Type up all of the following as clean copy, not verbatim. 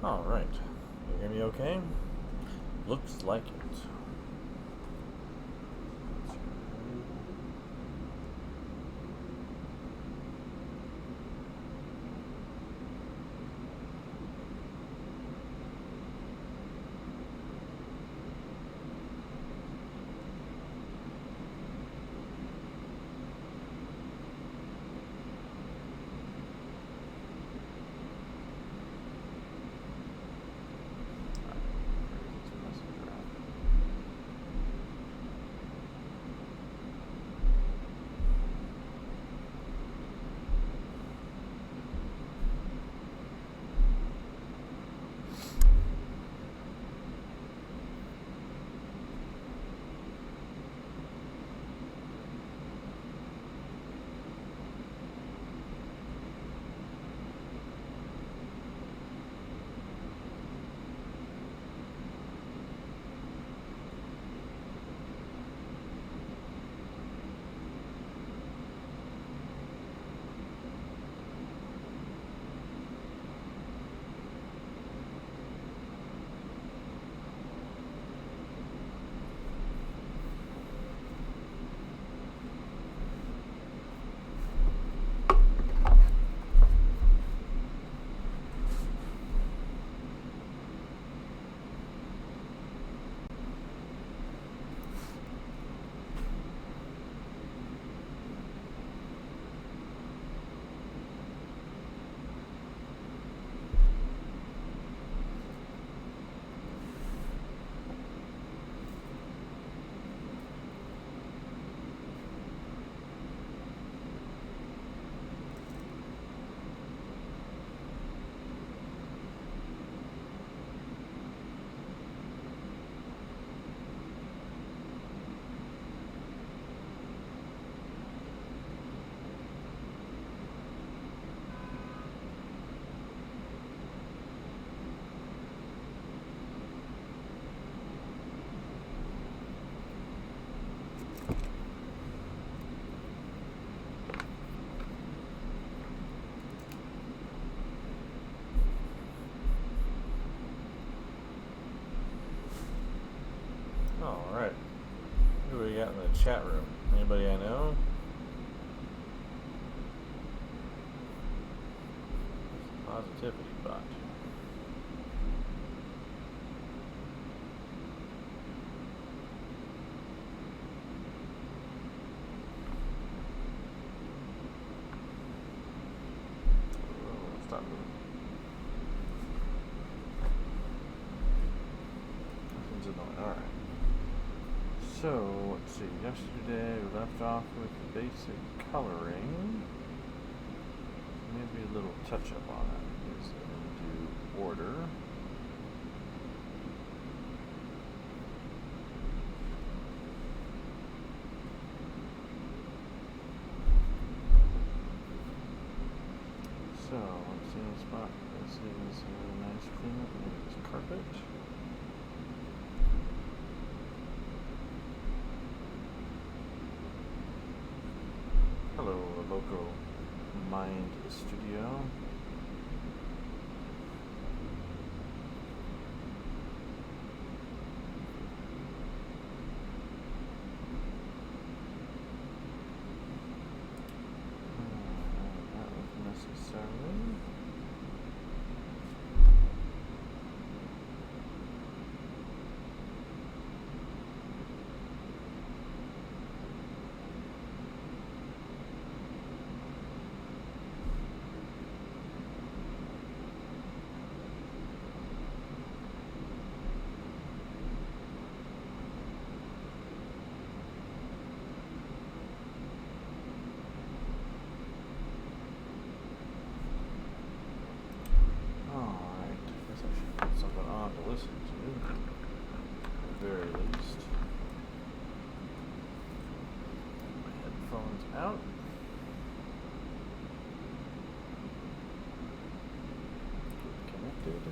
Alright. You hear me okay? Looks like it. Alright. Who do we got in the chat room? Anybody I know? Positivity bot. Stop moving. Nothing's annoying. Alright. So, let's see, yesterday we left off with the basic coloring. Maybe a little touch up on it is do order. So, let's see the spot. This is a nice cleanup. Look at this carpet. Hello, Loco Mind Studio. Not necessarily. To listen to, at the very least. My headphones out. Connected.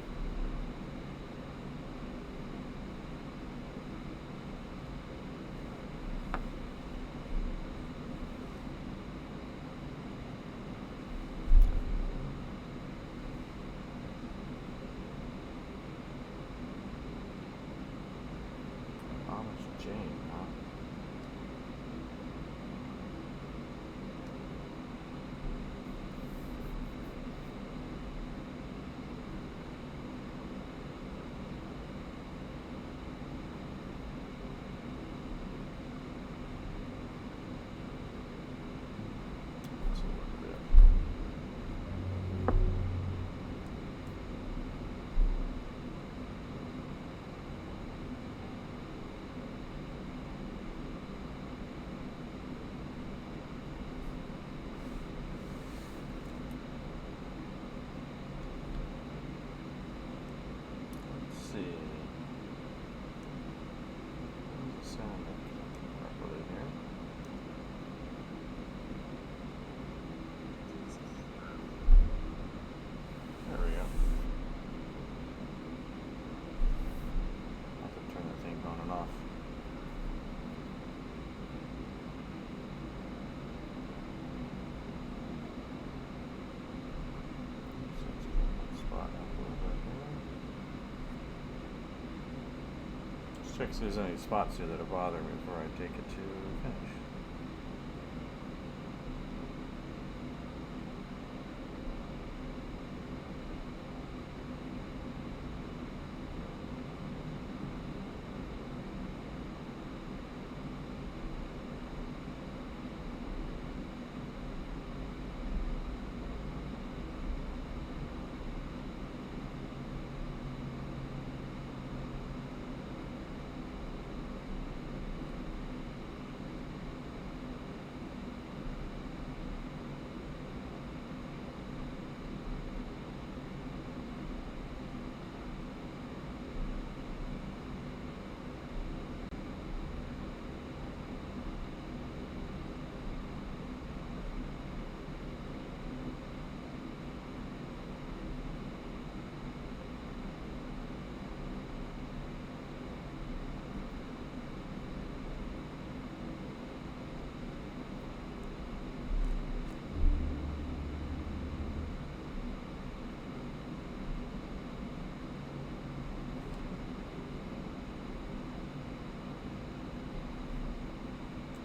check if there's any spots here that are bothering me before I take it to finish.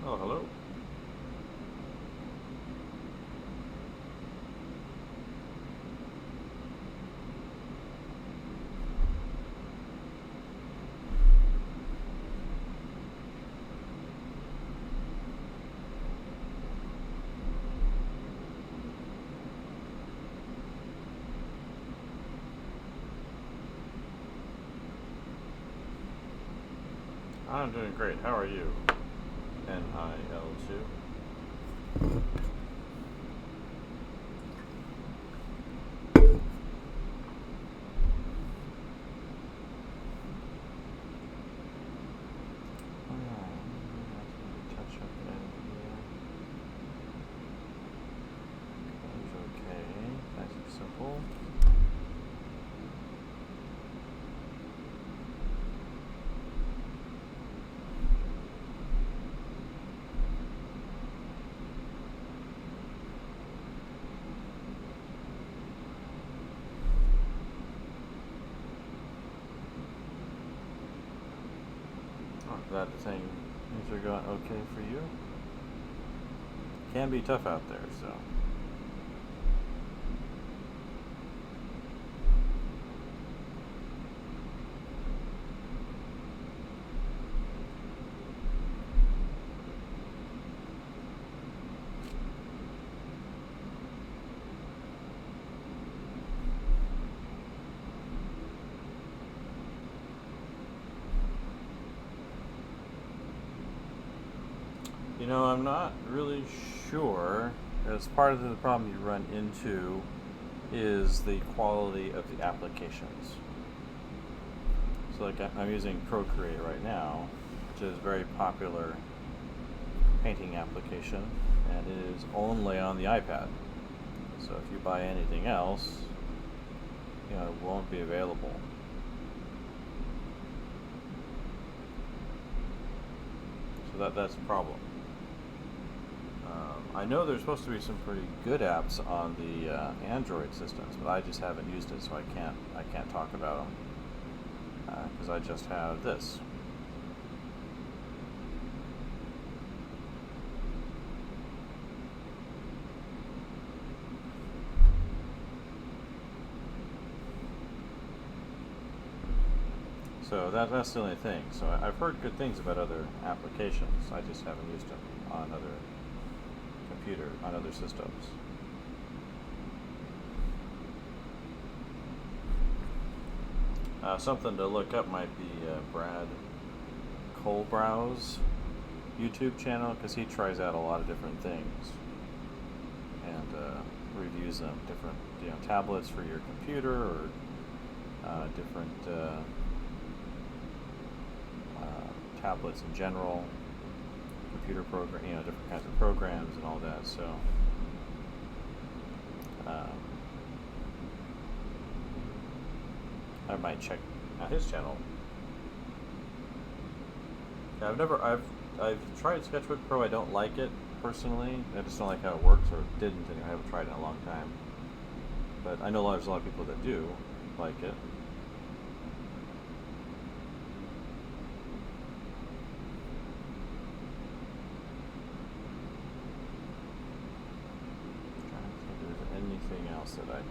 Oh, hello. I'm doing great. How are you? NIL2. Touch up in here. That's okay. Nice and simple. Glad to say things are going okay for you. Can be tough out there, so. You know, I'm not really sure, as part of the problem you run into is the quality of the applications. So like I'm using Procreate right now, which is a very popular painting application, and it is only on the iPad. So if you buy anything else, you know, it won't be available. So that's a problem. I know there's supposed to be some pretty good apps on the Android systems, but I just haven't used it, so I can't talk about them because I just have this. So that's the only thing. So I've heard good things about other applications. I just haven't used them on other systems. Something to look up might be Brad Colbrow's YouTube channel, because he tries out a lot of different things and reviews them. Different, tablets for your computer, or different tablets in general, computer program, different kinds of programs and all that. So I might check out his channel. I've tried Sketchbook Pro. I don't like it personally. I just don't like how it works, or didn't anyway. I haven't tried it in a long time. But I know there's a lot of people that do like it. else that I can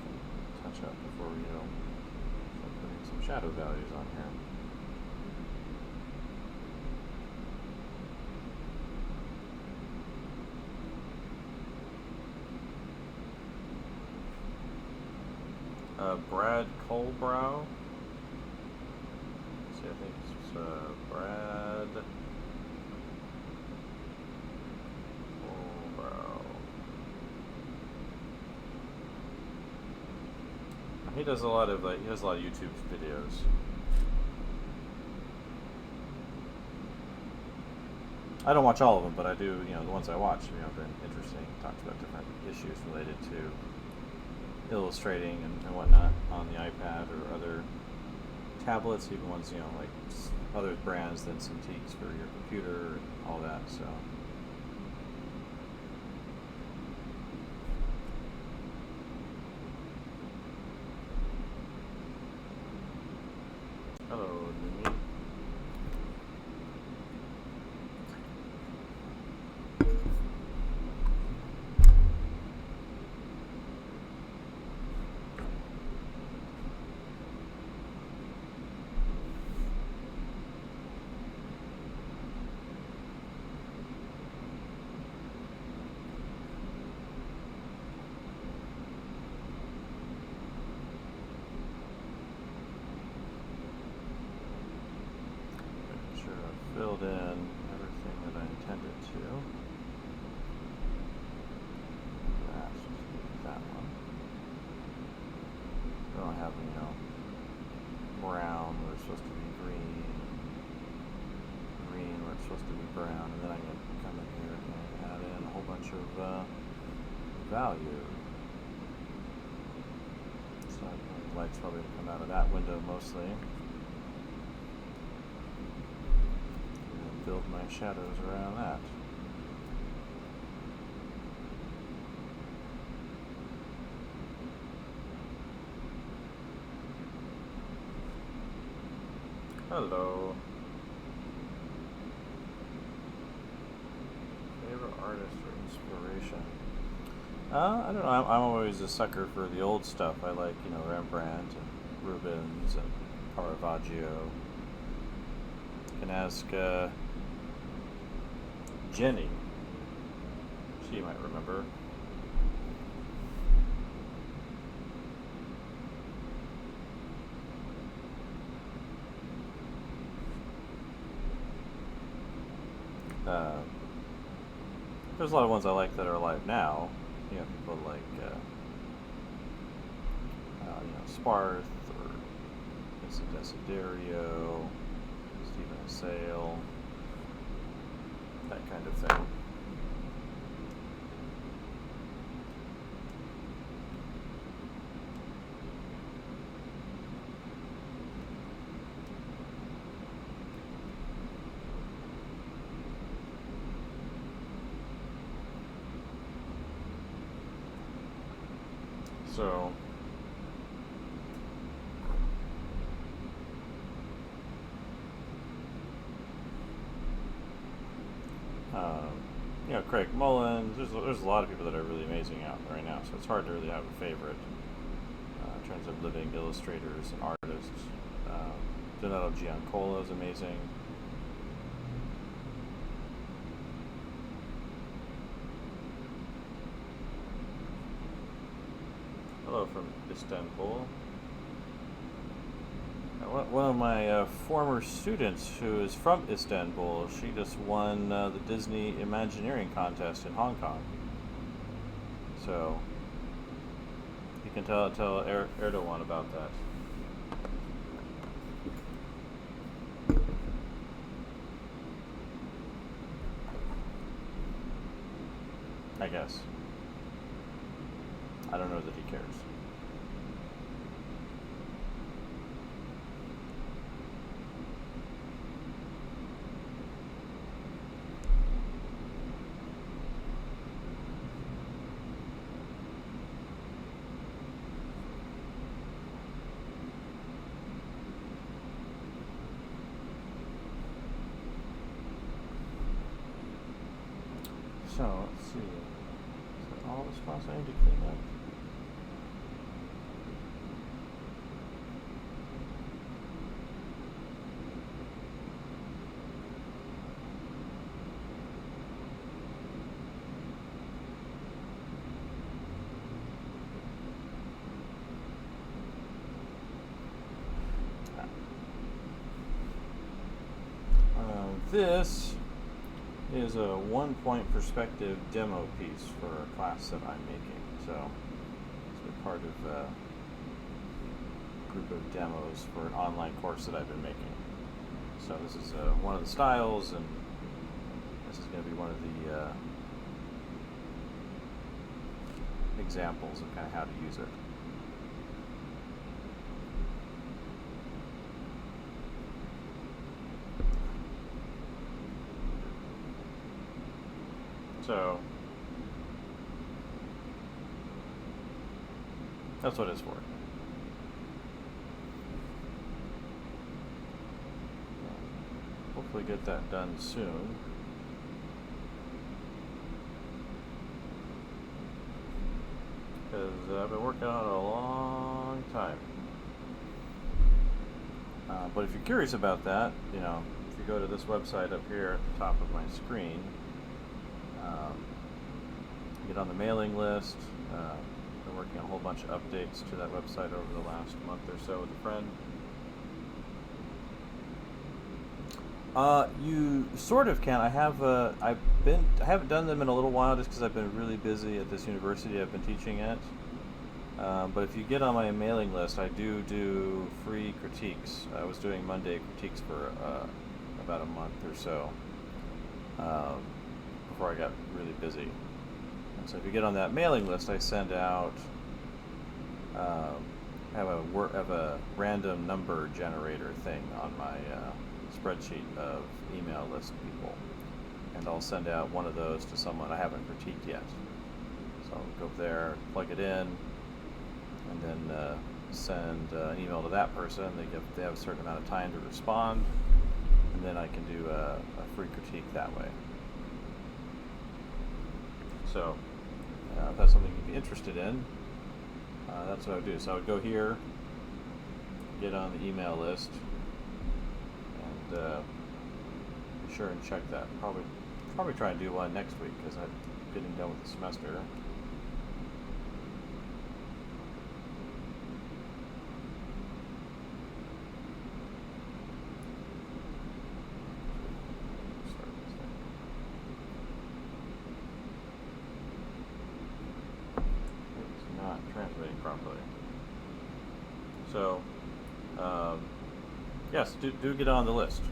touch up before we start putting some shadow values on here. Brad Colebrow. Let's see, I think it's Brad Colebrow. He does a lot of YouTube videos. I don't watch all of them, but I do. The ones I watch, have been interesting. Talks about different issues related to illustrating and whatnot on the iPad or other tablets, even ones like other brands than Cintiqs for your computer and all that. So. Hello, Numi. Filled in everything that I intended to. That's that one. We don't have, brown where it's supposed to be green, green where it's supposed to be brown, and then I can come in here and add in a whole bunch of value. So the light's probably going to come out of that window mostly. Build my shadows around that. Hello. Favorite artist or inspiration? I don't know. I'm always a sucker for the old stuff. I like, Rembrandt and Rubens and Caravaggio. You can ask Jenny. She might remember. There's a lot of ones I like that are alive now. People like Sparth or Vincent Desiderio, Stephen Sale. That kind of thing. So, Craig Mullins. There's a lot of people that are really amazing out right now, so it's hard to really have a favorite in terms of living illustrators and artists. Donato Giancola is amazing. Hello from Istanbul. One of my former students who is from Istanbul, she just won the Disney Imagineering contest in Hong Kong. So you can tell Erdogan about that. I guess. I don't know that he cares. So, let's see. Is that all the spots I need to clean up? This is a one-point perspective demo piece for a class that I'm making. So it's a part of a group of demos for an online course that I've been making. So this is one of the styles, and this is going to be one of the examples of kind of how to use it. So that's what it's for. Hopefully get that done soon. Because I've been working on it a long time. But if you're curious about that, if you go to this website up here at the top of my screen, get on the mailing list. Been working on a whole bunch of updates to that website over the last month or so with a friend. You sort of can. I haven't done them in a little while just because I've been really busy at this university I've been teaching at. But if you get on my mailing list, I do free critiques. I was doing Monday critiques for about a month or so before I got really busy. And so if you get on that mailing list, I send out have a random number generator thing on my spreadsheet of email list people, and I'll send out one of those to someone I haven't critiqued yet. So I'll go there, plug it in, and then send an email to that person. They have a certain amount of time to respond, and then I can do a free critique that way. So if that's something you'd be interested in, that's what I would do. So I would go here, get on the email list, and be sure and check that. Probably try and do one next week because I'm getting done with the semester. Transmitting properly. So, yes, do get on the list.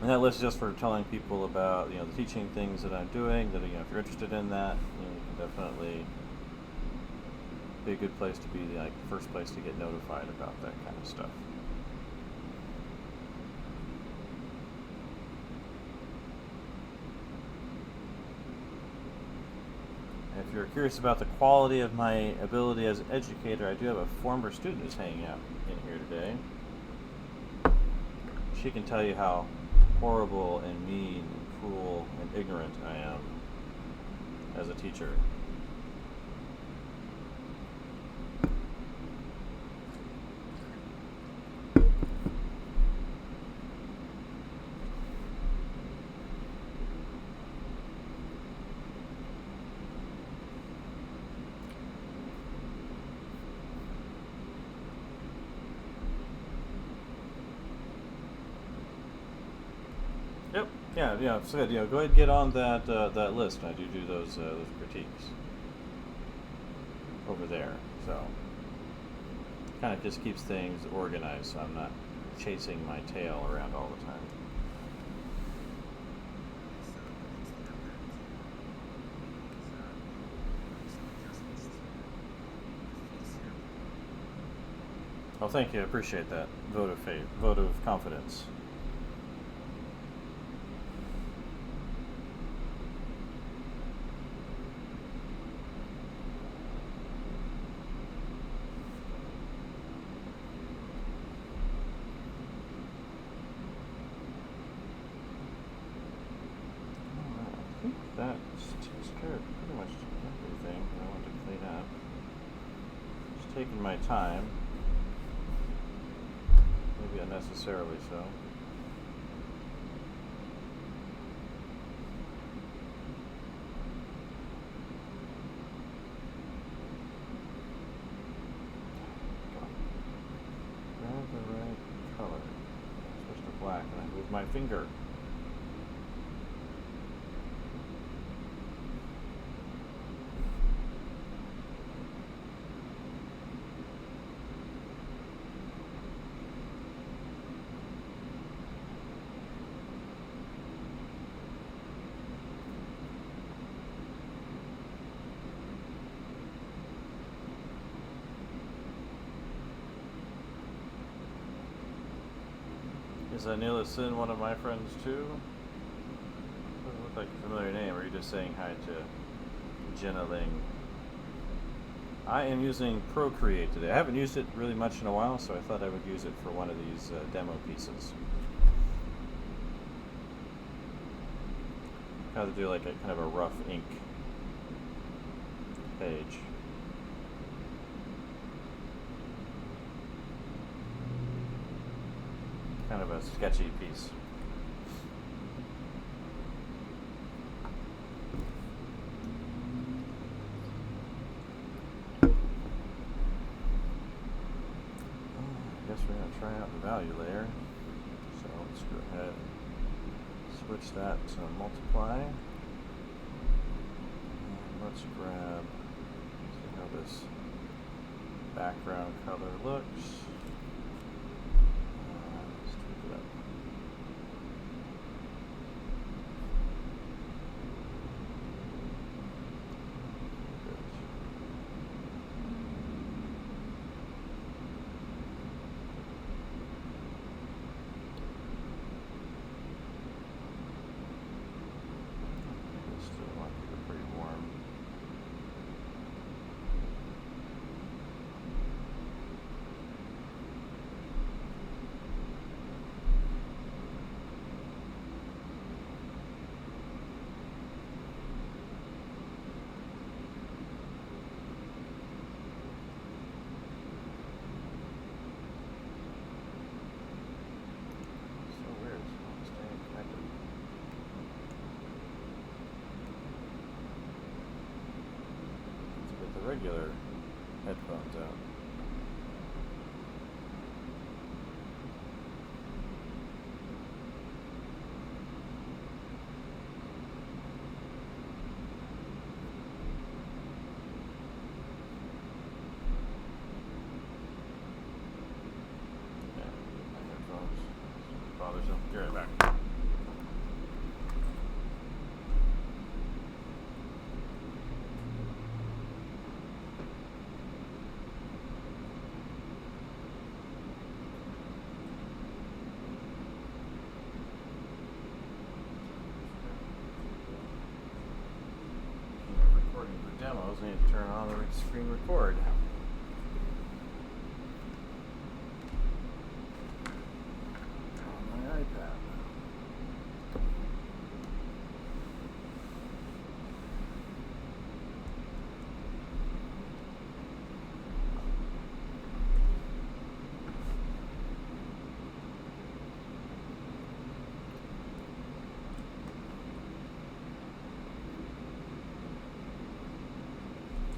And that list is just for telling people about the teaching things that I'm doing. That if you're interested in that, you can definitely be a good place to be, the first place to get notified about that kind of stuff. If you're curious about the quality of my ability as an educator, I do have a former student who's hanging out in here today. She can tell you how horrible and mean and cruel and ignorant I am as a teacher. Yep. Yeah. So good. Go ahead and get on that list. I do those critiques over there. So kind of just keeps things organized, so I'm not chasing my tail around all the time. Oh, thank you. I appreciate that vote of confidence. I think that takes care of pretty much everything that I want to clean up. Just taking my time, maybe unnecessarily so. Grab the right color. I'm supposed to black and I move my finger. Is Anila Sin one of my friends too? Doesn't look like a familiar name, or are you just saying hi to Jenna Ling? I am using Procreate today. I haven't used it really much in a while, so I thought I would use it for one of these demo pieces. How to do like a kind of a rough ink page. Kind of a sketchy piece. I guess we're going to try out the value layer. So let's go ahead and switch that to multiply. And let's grab, see how this background color looks. Regular headphones out. Yeah, my headphones. Bothersome. Be right back. Demos, I need to turn on the screen record. On my iPad.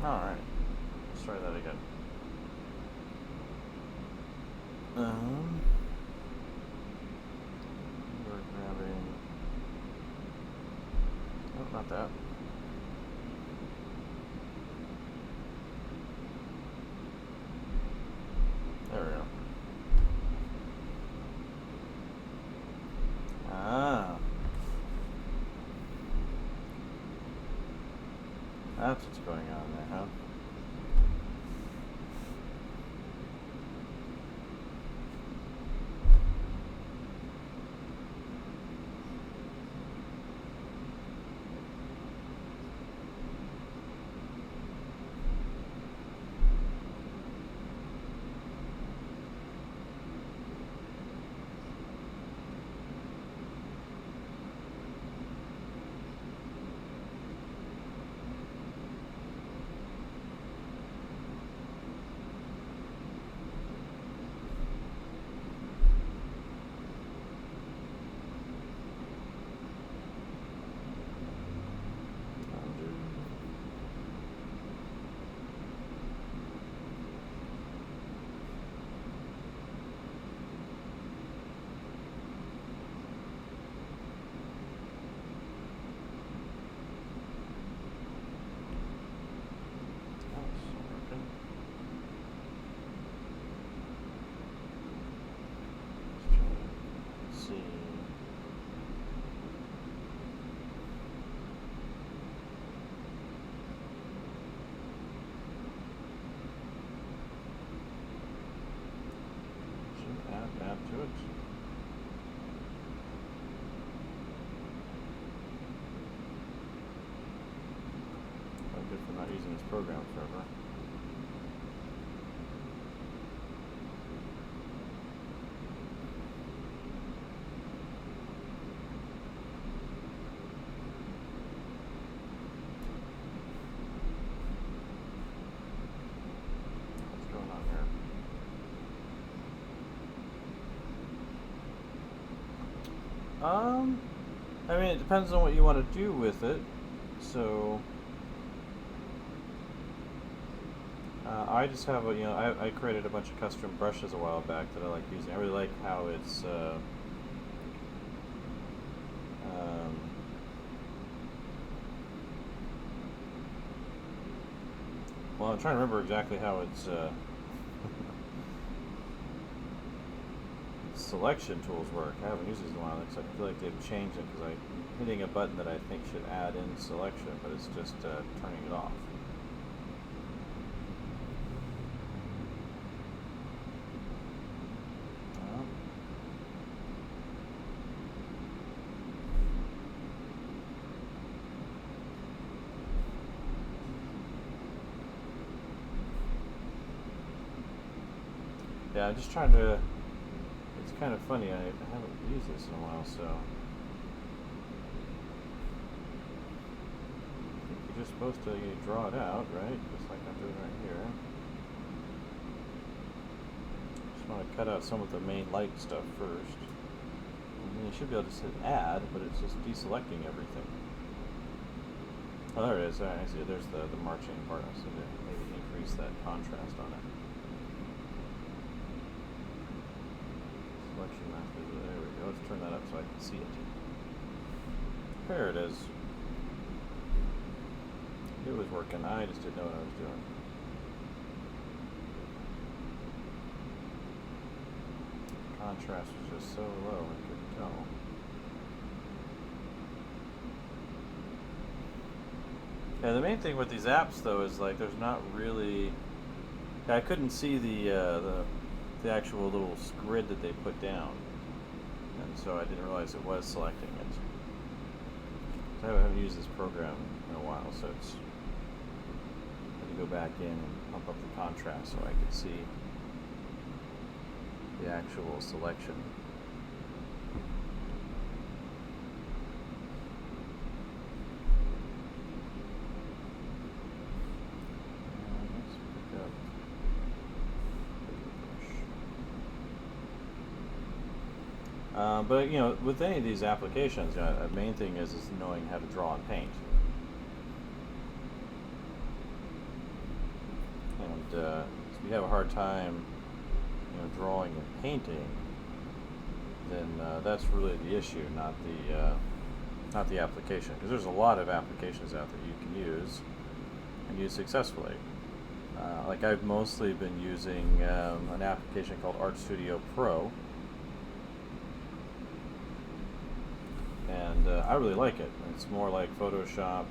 Alright, let's try that again. We're grabbing, oh, not that. There we go. Ah. That's what's going on there, huh? that to it. Probably good for not using this program forever. What's going on here? I mean, it depends on what you want to do with it. So, I just have I created a bunch of custom brushes a while back that I like using. I really like how it's, well, I'm trying to remember exactly how it's, selection tools work. I haven't used these in a while. I feel like they've changed it because I'm hitting a button that I think should add in selection, but it's just turning it off. Yeah, I'm just trying to. It's kind of funny. I haven't used this in a while, so I think you're just supposed to draw it out, right? Just like I'm doing right here. Just want to cut out some of the main light stuff first. And then you should be able to hit add, but it's just deselecting everything. Oh, there it is. I see. There's the marching part. I see. Maybe increase that contrast on it. Selection method. There we go. Let's turn that up so I can see it. There it is. It was working. I just didn't know what I was doing. Contrast was just so low I couldn't tell. Yeah, the main thing with these apps though is like there's not really. I couldn't see the actual little grid that they put down, and so I didn't realize it was selecting it. So I haven't used this program in a while, so it's I had to go back in and pump up the contrast so I could see the actual selection. But with any of these applications, the main thing is knowing how to draw and paint. And if you have a hard time, drawing and painting, then that's really the issue, not the application. Because there's a lot of applications out there you can use and use successfully. Like I've mostly been using an application called Art Studio Pro. And I really like it. It's more like Photoshop,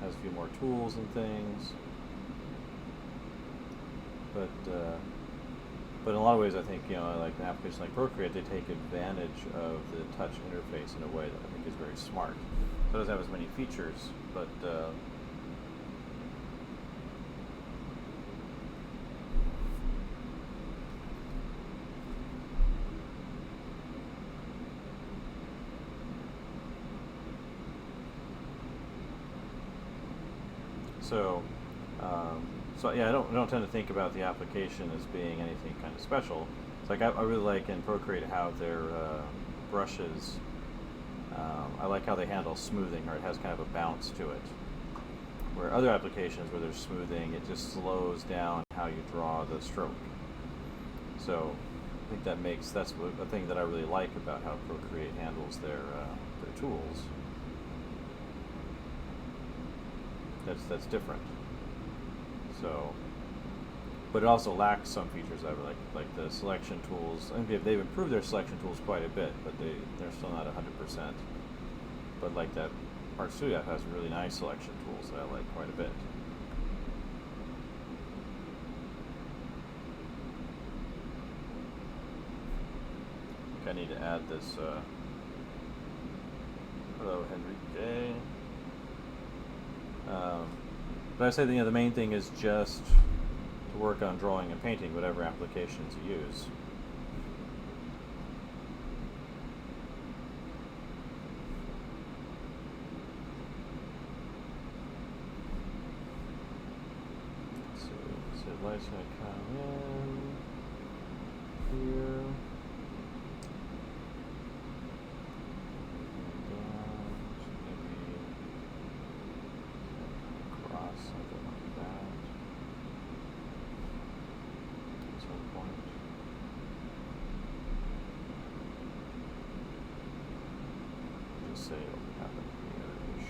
has a few more tools and things, but in a lot of ways I think, like an application like Procreate, they take advantage of the touch interface in a way that I think is very smart. So it doesn't have as many features, but so yeah, I don't tend to think about the application as being anything kind of special. It's like I really like in Procreate how their brushes. I like how they handle smoothing, or it has kind of a bounce to it. Where other applications where there's smoothing, it just slows down how you draw the stroke. So I think that's a thing that I really like about how Procreate handles their tools. That's different. So, but it also lacks some features I like the selection tools. I think they've improved their selection tools quite a bit, but they're still not 100%. But like that Art Studio has really nice selection tools that I like quite a bit. I need to add this. Hello, Henry J. But I say the main thing is just to work on drawing and painting, whatever applications you use. So light's going to come in here. Something like that. At some point. Just say it'll happen here-ish.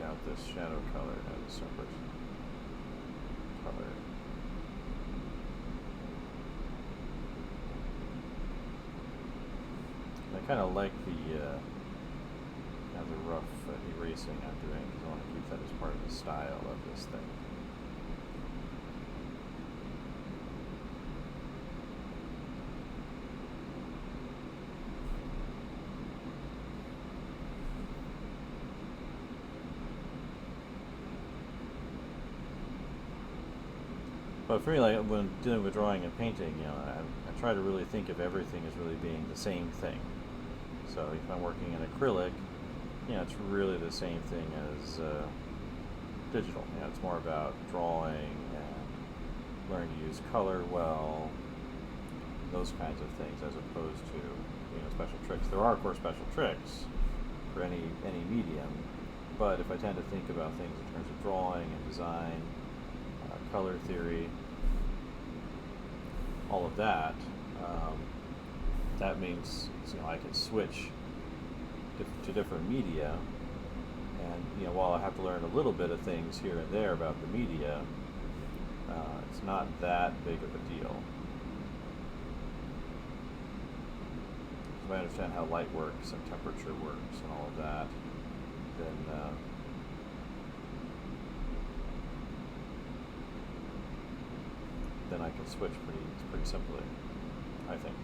Out this shadow color as a separate color. I kind of like the rough erasing I'm doing because I want to keep that as part of the style of this thing. But for me, like when dealing with drawing and painting, I try to really think of everything as really being the same thing. So if I'm working in acrylic, it's really the same thing as digital. It's more about drawing and learning to use color well, those kinds of things, as opposed to special tricks. There are, of course, special tricks for any medium, but if I tend to think about things in terms of drawing and design, color theory, all of that, that means I can switch to different media, and while I have to learn a little bit of things here and there about the media, it's not that big of a deal. If I understand how light works and temperature works and all of that, then I can switch pretty simply, I think.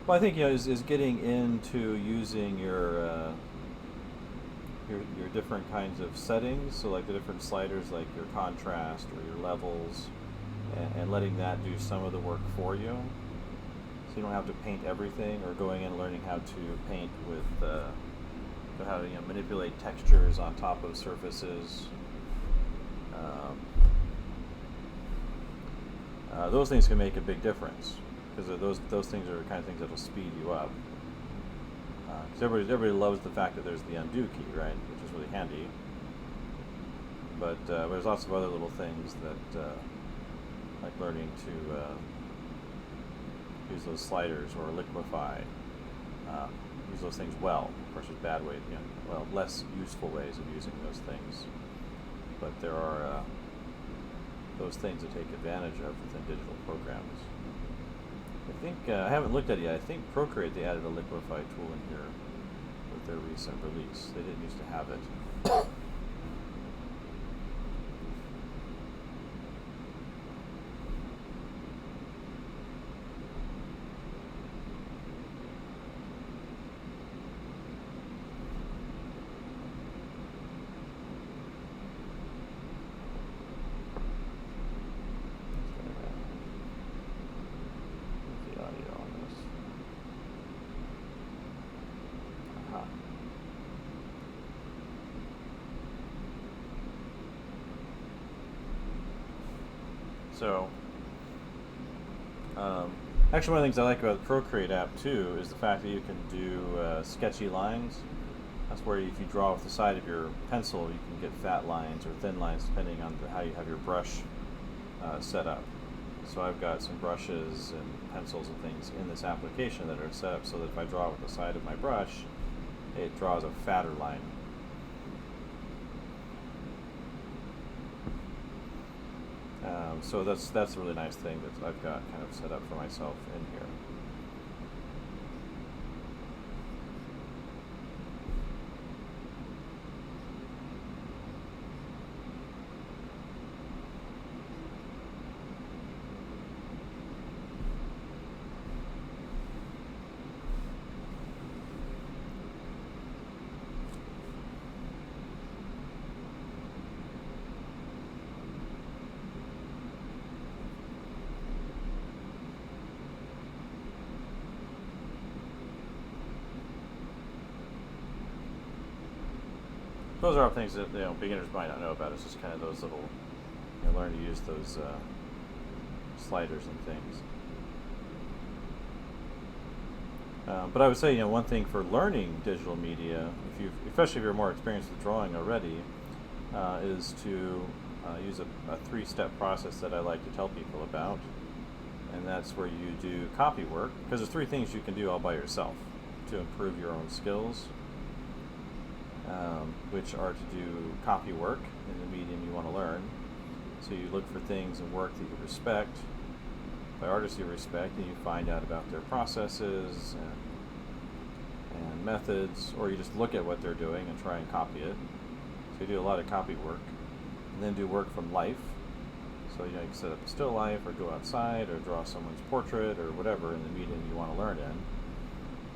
Well, I think is getting into using your different kinds of settings, so like the different sliders, like your contrast or your levels, and letting that do some of the work for you. So you don't have to paint everything, or going in and learning how to paint with how to manipulate textures on top of surfaces. Those things can make a big difference, because those things are the kind of things that will speed you up. Because everybody loves the fact that there's the undo key, right, which is really handy. But there's lots of other little things that, like learning to use those sliders or liquefy, use those things well. Of course, there's bad ways, less useful ways of using those things. But there are those things to take advantage of within digital programs. I think, I haven't looked at it yet, I think Procreate, they added a liquefy tool in here with their recent release. They didn't used to have it. So, actually one of the things I like about the Procreate app too is the fact that you can do sketchy lines. That's where if you draw with the side of your pencil, you can get fat lines or thin lines depending on how you have your brush set up. So I've got some brushes and pencils and things in this application that are set up so that if I draw with the side of my brush, it draws a fatter line. So that's a really nice thing that I've got kind of set up for myself in here. Those are all things that beginners might not know about. It's just kind of those little, learn to use those sliders and things. But I would say, one thing for learning digital media, especially if you're more experienced with drawing already, is to use a three-step process that I like to tell people about, and that's where you do copy work, because there's three things you can do all by yourself to improve your own skills. Which are to do copy work in the medium you want to learn. So you look for things and work that you respect, by artists you respect, and you find out about their processes and methods, or you just look at what they're doing and try and copy it. So you do a lot of copy work, and then do work from life. So you can set up a still life, or go outside, or draw someone's portrait, or whatever in the medium you want to learn in,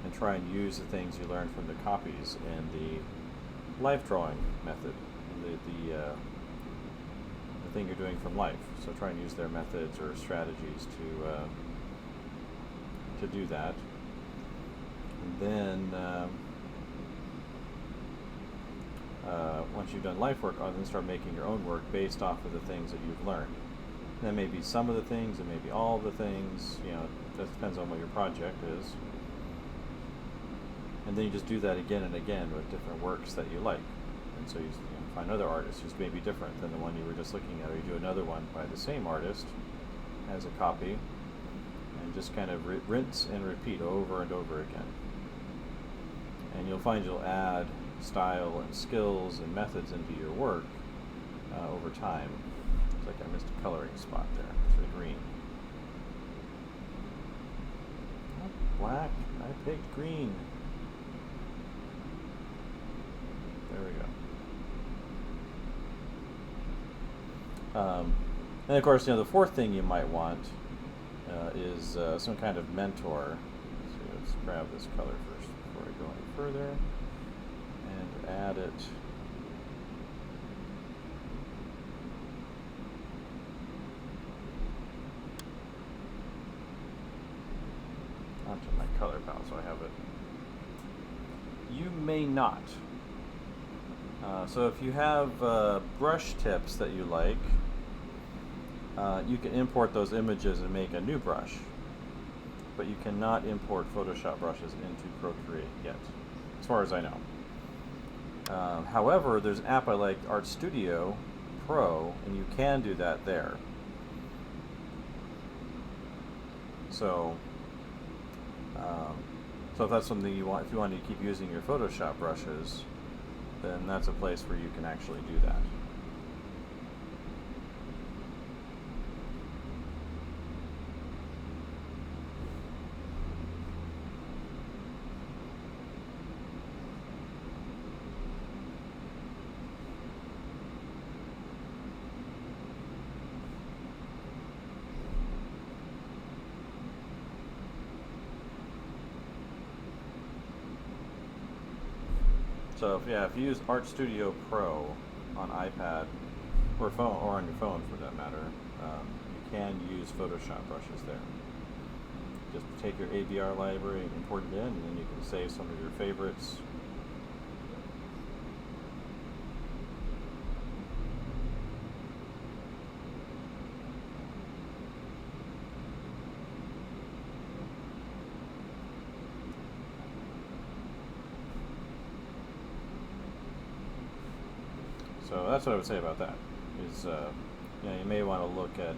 and try and use the things you learn from the copies in the life drawing method, the thing you're doing from life. So try and use their methods or strategies to do that. And then once you've done life work, then start making your own work based off of the things that you've learned. And that may be some of the things, it may be all of the things. That depends on what your project is. And then you just do that again and again with different works that you like. And so you find other artists who's maybe different than the one you were just looking at, or you do another one by the same artist as a copy, and just kind of rinse and repeat over and over again. And you'll find you'll add style and skills and methods into your work over time. It's like I missed a coloring spot there for the green. Not black, I picked green. There we go. And of course, the fourth thing you might want is some kind of mentor. Let's grab this color first before I go any further, and add it. Onto my color palette, so I have it. You may not. So if you have brush tips that you like, you can import those images and make a new brush. But you cannot import Photoshop brushes into Procreate yet, as far as I know. However, there's an app I like, Art Studio Pro, and you can do that there. So if that's something you want, if you want to keep using your Photoshop brushes, then that's a place where you can actually do that. So if you use Art Studio Pro on iPad or phone, or on your phone for that matter, you can use Photoshop brushes there. Just take your ABR library and import it in, and then you can save some of your favorites. So that's what I would say about that. Is you may want to look at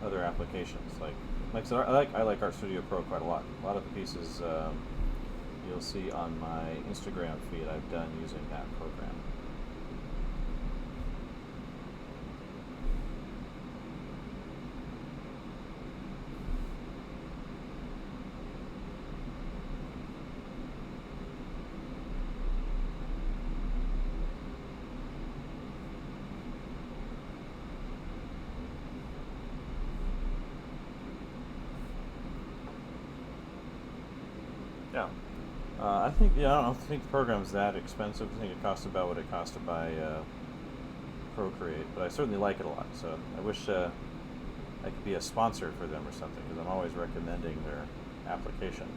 other applications. Like I said, I like Art Studio Pro quite a lot. A lot of the pieces, you'll see on my Instagram feed I've done using that program. Yeah. I don't think the program's that expensive. I think it costs about what it costs to buy Procreate, but I certainly like it a lot. So I wish I could be a sponsor for them or something, because I'm always recommending their application.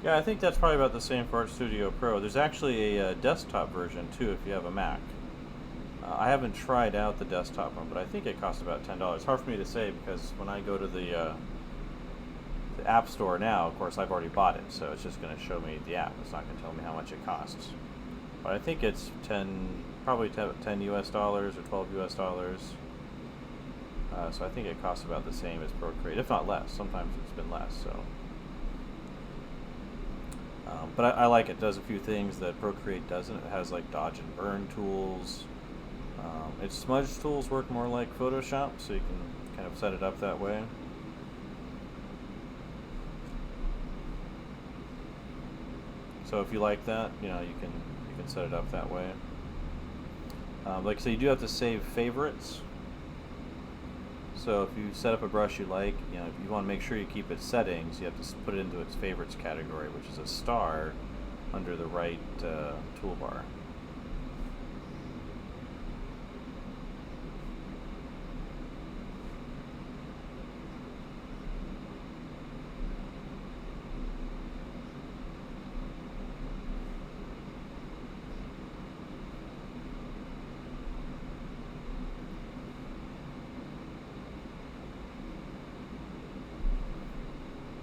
Yeah, I think that's probably about the same for Art Studio Pro. There's actually a desktop version too if you have a Mac. I haven't tried out the desktop one, but I think it costs about $10. Hard for me to say because when I go to the App Store now, of course I've already bought it, so it's just going to show me the app. It's not going to tell me how much it costs. But I think it's probably 10 US dollars or 12 US dollars. So I think it costs about the same as Procreate, if not less. Sometimes it's been less. So. But I like it. It does a few things that Procreate doesn't. It has like dodge and burn tools. Its smudge tools work more like Photoshop, so you can kind of set it up that way. So if you like that, you can set it up that way. Like I say, you do have to save favorites. So if you set up a brush you like, if you want to make sure you keep its settings, you have to put it into its favorites category, which is a star under the right toolbar.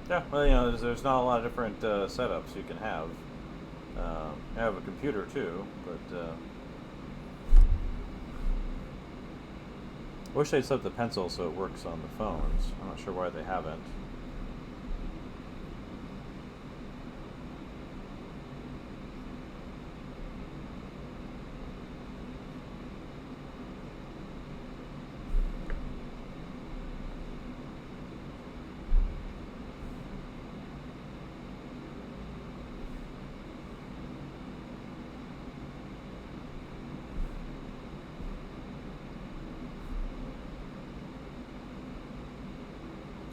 Yeah, well, there's not a lot of different setups you can have. I have a computer too, but I wish they'd set up the pencil so it works on the phones. I'm not sure why they haven't.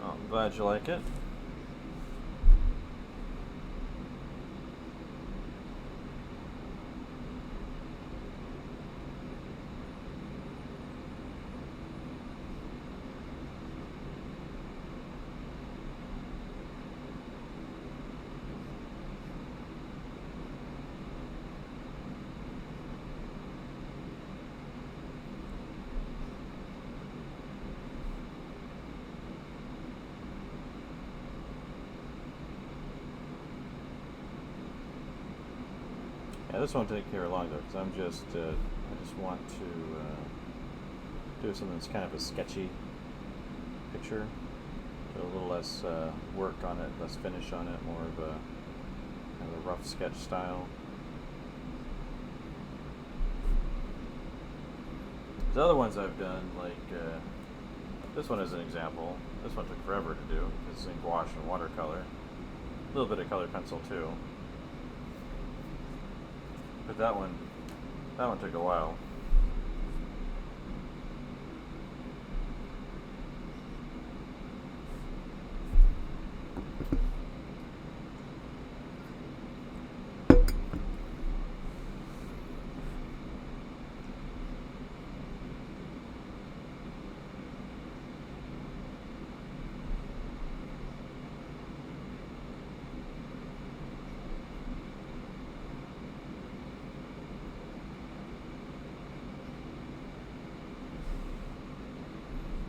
I'm glad you like it. Yeah, this won't take very long though, because I just want to do something that's kind of a sketchy picture, so a little less work on it, less finish on it, more of a kind of a rough sketch style. There's other ones I've done, like this one is an example. This one took forever to do. It's in gouache and watercolor. A little bit of colored pencil too. But that one took a while.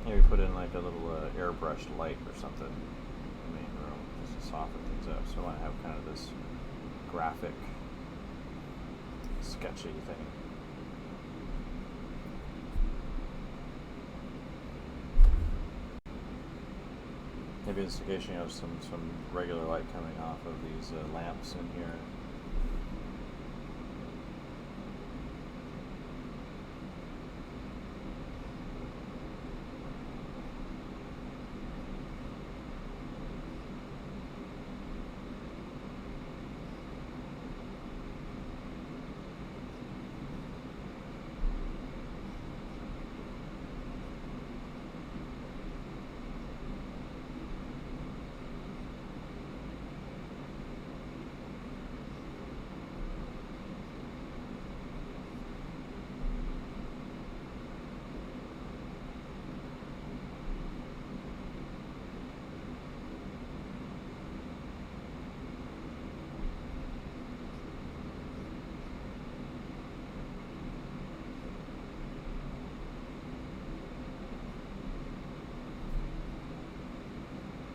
Maybe put in like a little airbrush light or something in the main room just to soften things up. So I want to have kind of this graphic, sketchy thing. Maybe in this occasion you have some regular light coming off of these lamps in here.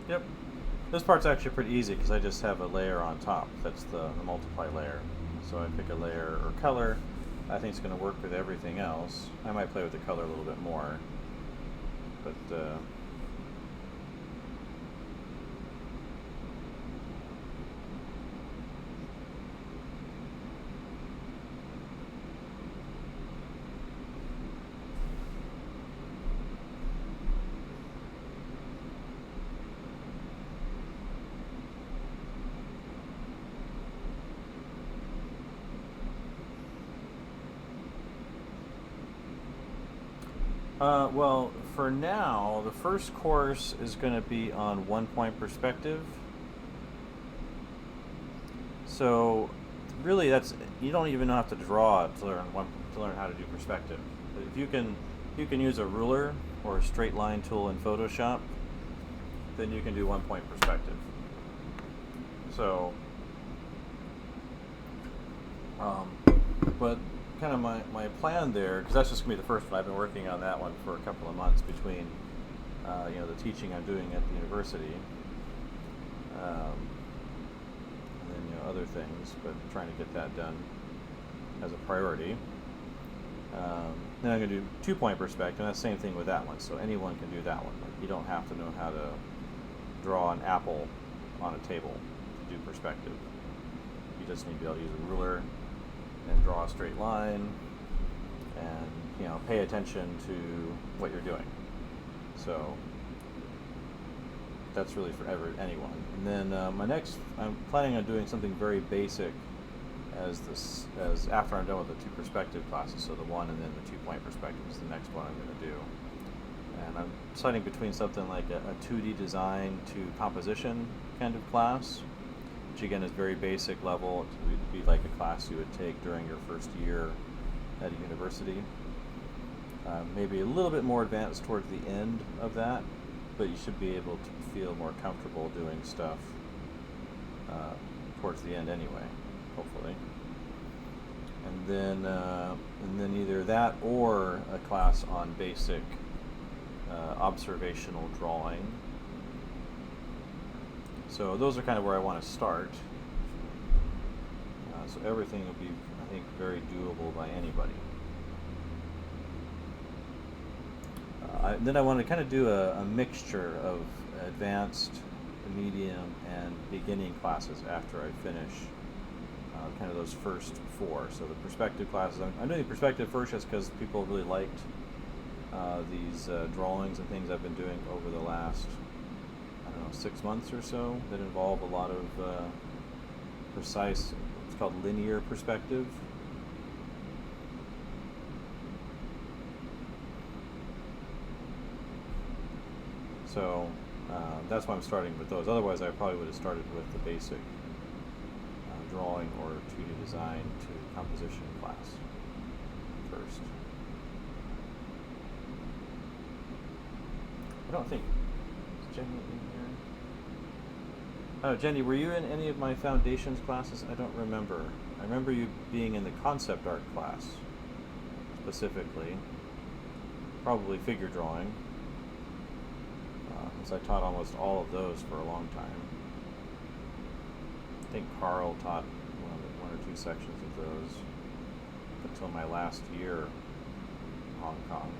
Yep. This part's actually pretty easy because I just have a layer on top. That's the multiply layer. So I pick a layer or color. I think it's going to work with everything else. I might play with the color a little bit more. But well, for now, the first course is going to be on 1-point perspective. So, really, you don't even have to draw to learn how to do perspective. If you can use a ruler or a straight line tool in Photoshop, then you can do 1-point perspective. So, but kind of my plan there, because that's just going to be the first one. I've been working on that one for a couple of months between the teaching I'm doing at the university and then other things, but trying to get that done as a priority. Then I'm going to do 2-point perspective, and that's the same thing with that one. So anyone can do that one. Like, you don't have to know how to draw an apple on a table to do perspective. You just need to be able to use a ruler and draw a straight line and pay attention to what you're doing. So that's really for anyone. And then I'm planning on doing something very basic as after I'm done with the 2 perspective classes. So the 1 and then the 2-point perspective is the next one I'm going to do. And I'm deciding between something like a 2D design to composition kind of class, which again is very basic level. It would be like a class you would take during your first year at a university. Maybe a little bit more advanced towards the end of that, but you should be able to feel more comfortable doing stuff towards the end anyway, hopefully. And then either that or a class on basic observational drawing. So those are kind of where I want to start. So everything will be, I think, very doable by anybody. Then I want to kind of do a mixture of advanced, medium, and beginning classes after I finish kind of those first 4. So the perspective classes, I'm doing perspective first just because people really liked these drawings and things I've been doing over the last, 6 months or so that involve a lot of precise, it's called linear perspective. So that's why I'm starting with those. Otherwise, I probably would have started with the basic drawing or 2D design to composition class first. I don't think, is Jenny in here? Oh, Jenny, were you in any of my foundations classes? I don't remember. I remember you being in the concept art class, specifically. Probably figure drawing, since I taught almost all of those for a long time. I think Carl taught one or two sections of those until my last year in Hong Kong.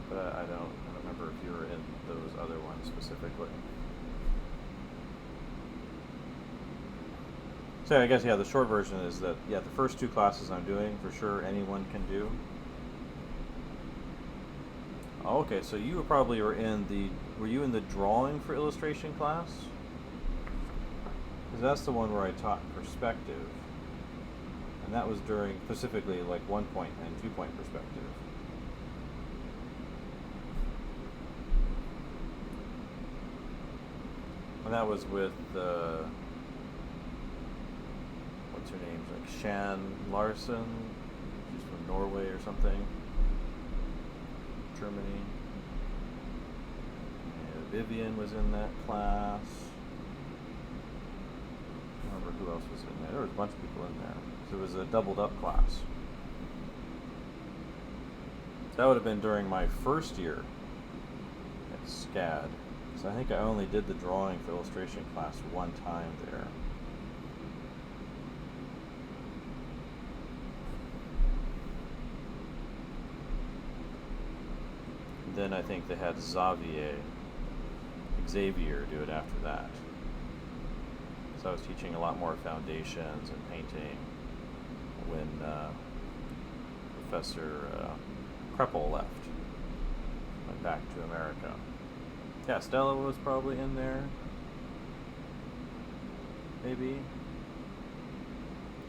But I don't remember if you were in those other ones specifically. So I guess, yeah, the short version is that, yeah, the first two classes I'm doing, for sure, anyone can do. Oh, okay, so you probably were you in the drawing for illustration class? Because that's the one where I taught perspective. And that was during, specifically, like 1-point and 2-point perspective. And that was with what's her name? Like Shan Larson. She's from Norway or something. Germany. And Vivian was in that class. I don't remember who else was in there. There was a bunch of people in there. So it was a doubled up class. That would have been during my first year at SCAD. So I think I only did the drawing for illustration class one time there. And then I think they had Xavier do it after that. So I was teaching a lot more foundations and painting when Professor Kreppel left, went back to America. Yeah, Stella was probably in there. Maybe.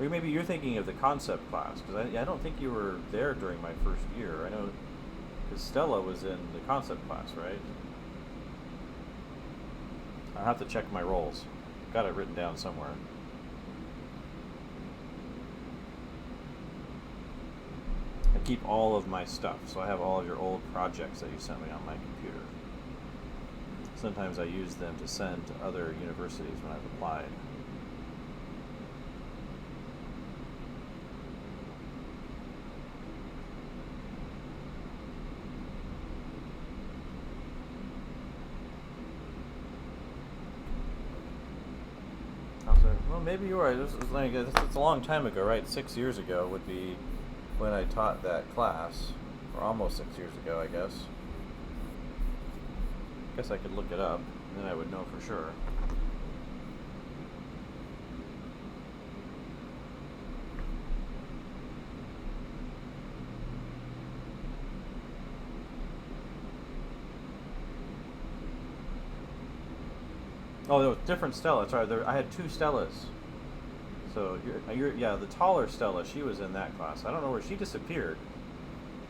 Or maybe you're thinking of the concept class, because I don't think you were there during my first year. I know, because Stella was in the concept class, right? I'll have to check my roles. Got it written down somewhere. I keep all of my stuff, so I have all of your old projects that you sent me on my computer. Sometimes I use them to send to other universities when I've applied. Well, maybe you are. It's a long time ago, right? 6 years ago would be when I taught that class, or almost 6 years ago, I guess. Guess I could look it up, and then I would know for sure. Oh, there was different Stella. Sorry, I had two Stellas. So yeah, the taller Stella, she was in that class. I don't know where she disappeared.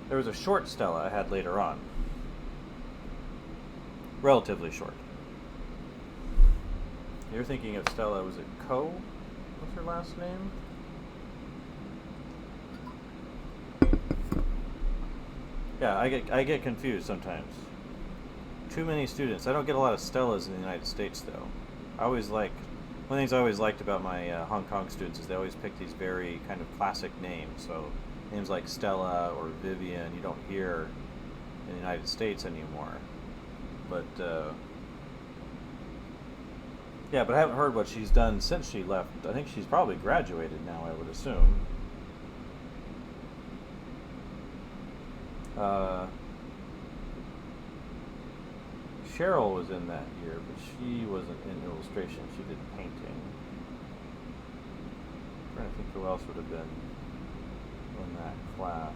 There was a short Stella I had later on. Relatively short. You're thinking of Stella, was it Ko? What's her last name? Yeah, I get confused sometimes. Too many students. I don't get a lot of Stellas in the United States, though. One of the things I always liked about my Hong Kong students is they always pick these very kind of classic names. So names like Stella or Vivian, you don't hear in the United States anymore. But yeah, but I haven't heard what she's done since she left. I think she's probably graduated now, I would assume. Cheryl was in that year, but she wasn't in illustration. She did painting. I'm trying to think who else would have been in that class.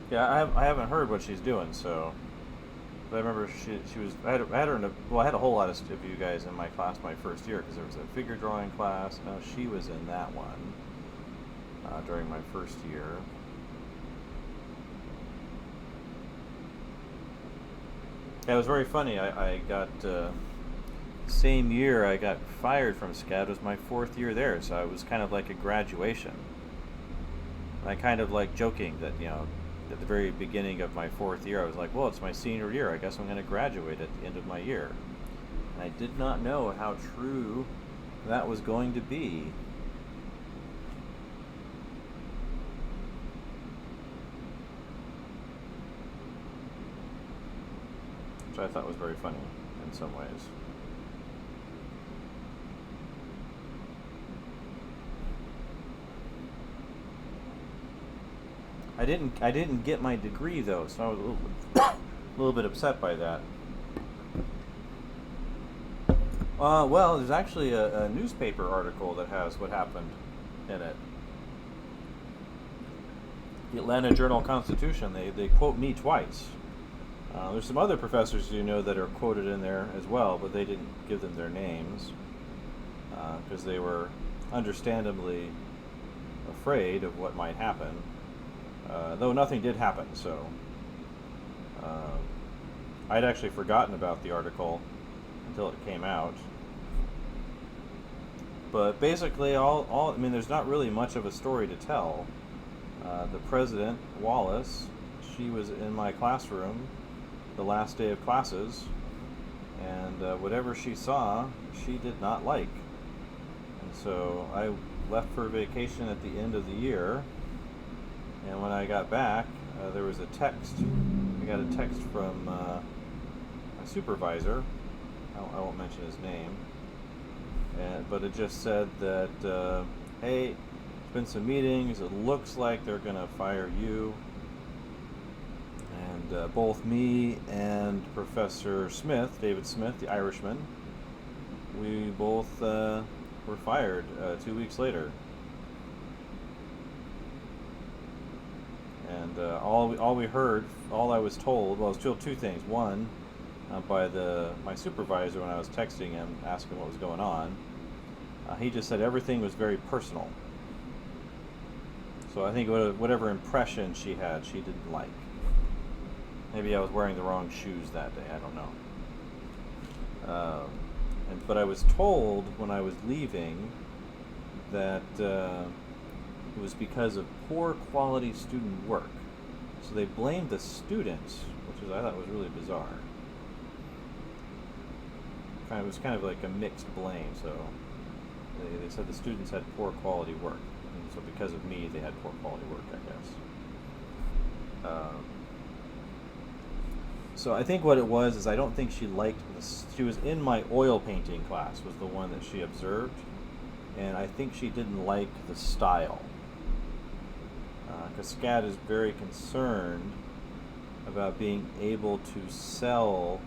Yeah, I haven't heard what she's doing, so. But I remember she was. I had her in I had a whole lot of you guys in my class my first year because there was a figure drawing class. No, she was in that one. during my first year. Yeah, it was very funny. I got same year I got fired from SCAD. It was my fourth year there, so it was kind of like a graduation. And I kind of like joking that at the very beginning of my fourth year, I was like, well, it's my senior year. I guess I'm going to graduate at the end of my year. And I did not know how true that was going to be. Which I thought was very funny in some ways. I didn't get my degree though, so I was a little bit upset by that. Well, there's actually a newspaper article that has what happened in it. The Atlanta Journal-Constitution. They quote me twice. There's some other professors that are quoted in there as well, but they didn't give them their names because they were understandably afraid of what might happen. Though nothing did happen, so I'd actually forgotten about the article until it came out. But basically, I mean, there's not really much of a story to tell. The president, Wallace, she was in my classroom the last day of classes, and whatever she saw, she did not like. And so I left for vacation at the end of the year, and when I got back, there was a text. I got a text from my supervisor. I won't mention his name, but it just said that, hey, there's been some meetings. It looks like they're going to fire you. And both me and Professor Smith, David Smith, the Irishman, we both were fired 2 weeks later. And all we heard, all I was told, well, it was still two things. One, by my supervisor when I was texting him, asking what was going on. He just said everything was very personal. So I think whatever impression she had, she didn't like. Maybe I was wearing the wrong shoes that day. I don't know. But I was told when I was leaving that it was because of poor quality student work. So they blamed the students, which I thought was really bizarre. It was kind of like a mixed blame. So they said the students had poor quality work, and so because of me, they had poor quality work, I guess. So I think what it was is I don't think she liked this. She was in my oil painting class, was the one that she observed, and I think she didn't like the style. Because SCAD is very concerned about being able to sell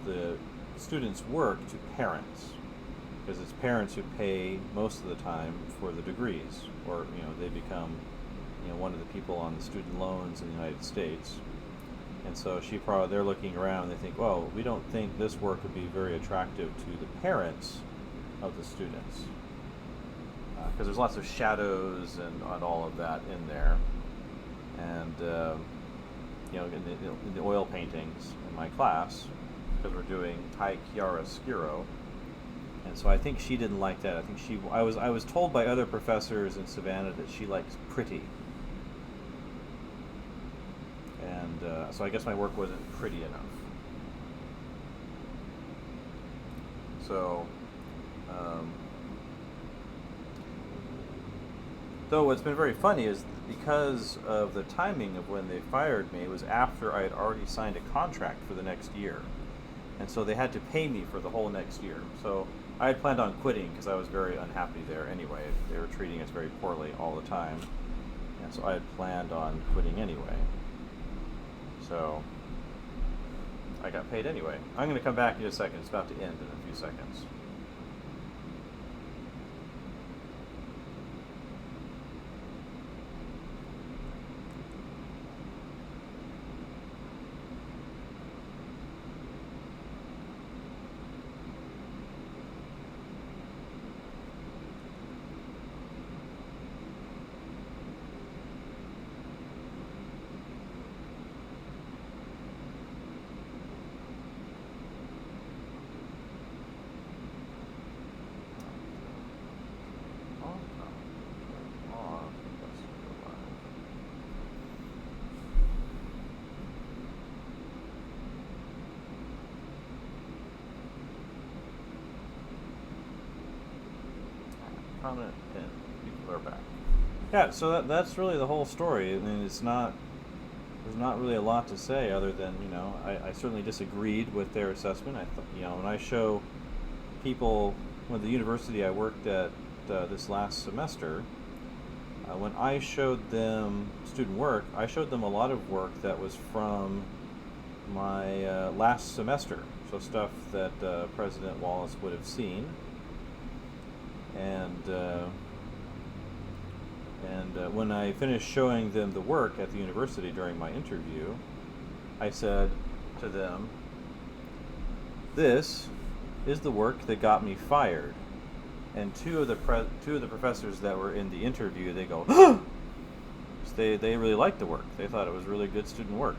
the students' work to parents, because it's parents who pay most of the time for the degrees, or they become one of the people on the student loans in the United States. And so they're looking around and they think, well, we don't think this work would be very attractive to the parents of the students, because there's lots of shadows and all of that in there. And in the oil paintings in my class, because we're doing high chiaroscuro, and so I think she didn't like that. I think I was told by other professors in Savannah that she likes pretty. And so I guess my work wasn't pretty enough. So, though what's been very funny is because of the timing of when they fired me, it was after I had already signed a contract for the next year. And so they had to pay me for the whole next year. So I had planned on quitting because I was very unhappy there anyway. They were treating us very poorly all the time. And so I had planned on quitting anyway. So I got paid anyway. I'm going to come back in a second. It's about to end in a few seconds. prominent pin. People are back. Yeah, so that's really the whole story. I mean, there's not really a lot to say other than, I certainly disagreed with their assessment. When I show people, when the university I worked at this last semester, when I showed them student work, I showed them a lot of work that was from my last semester. So stuff that President Wallace would have seen. And when I finished showing them the work at the university during my interview, I said to them, "This is the work that got me fired." And two of the professors that were in the interview, they go, they really liked the work. They thought it was really good student work.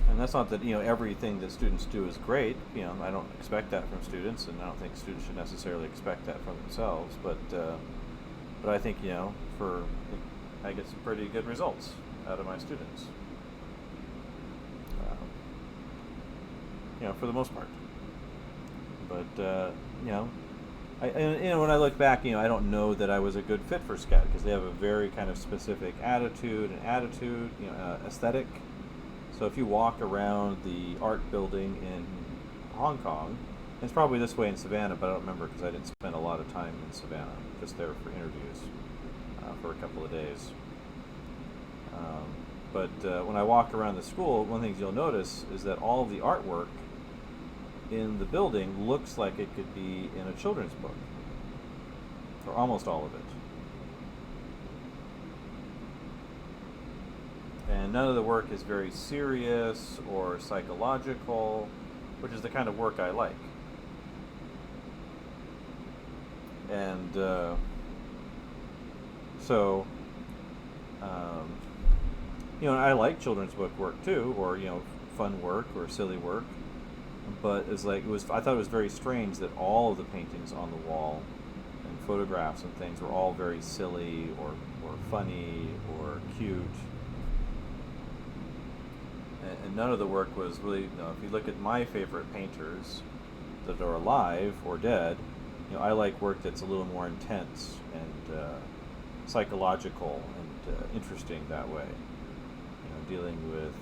And that's not that everything that students do is great. I don't expect that from students, and I don't think students should necessarily expect that from themselves. But I think I get some pretty good results out of my students. For the most part. But when I look back, I don't know that I was a good fit for SCAD because they have a very kind of specific attitude, aesthetic. So if you walk around the art building in Hong Kong, it's probably this way in Savannah, but I don't remember because I didn't spend a lot of time in Savannah, just there for interviews for a couple of days. But when I walk around the school, one of the things you'll notice is that all of the artwork in the building looks like it could be in a children's book, or almost all of it. And none of the work is very serious or psychological, which is the kind of work I like. And I like children's book work too, or fun work or silly work. But I thought it was very strange that all of the paintings on the wall and photographs and things were all very silly or funny or cute. And none of the work was really, if you look at my favorite painters that are alive or dead, I like work that's a little more intense and psychological and interesting that way. Dealing with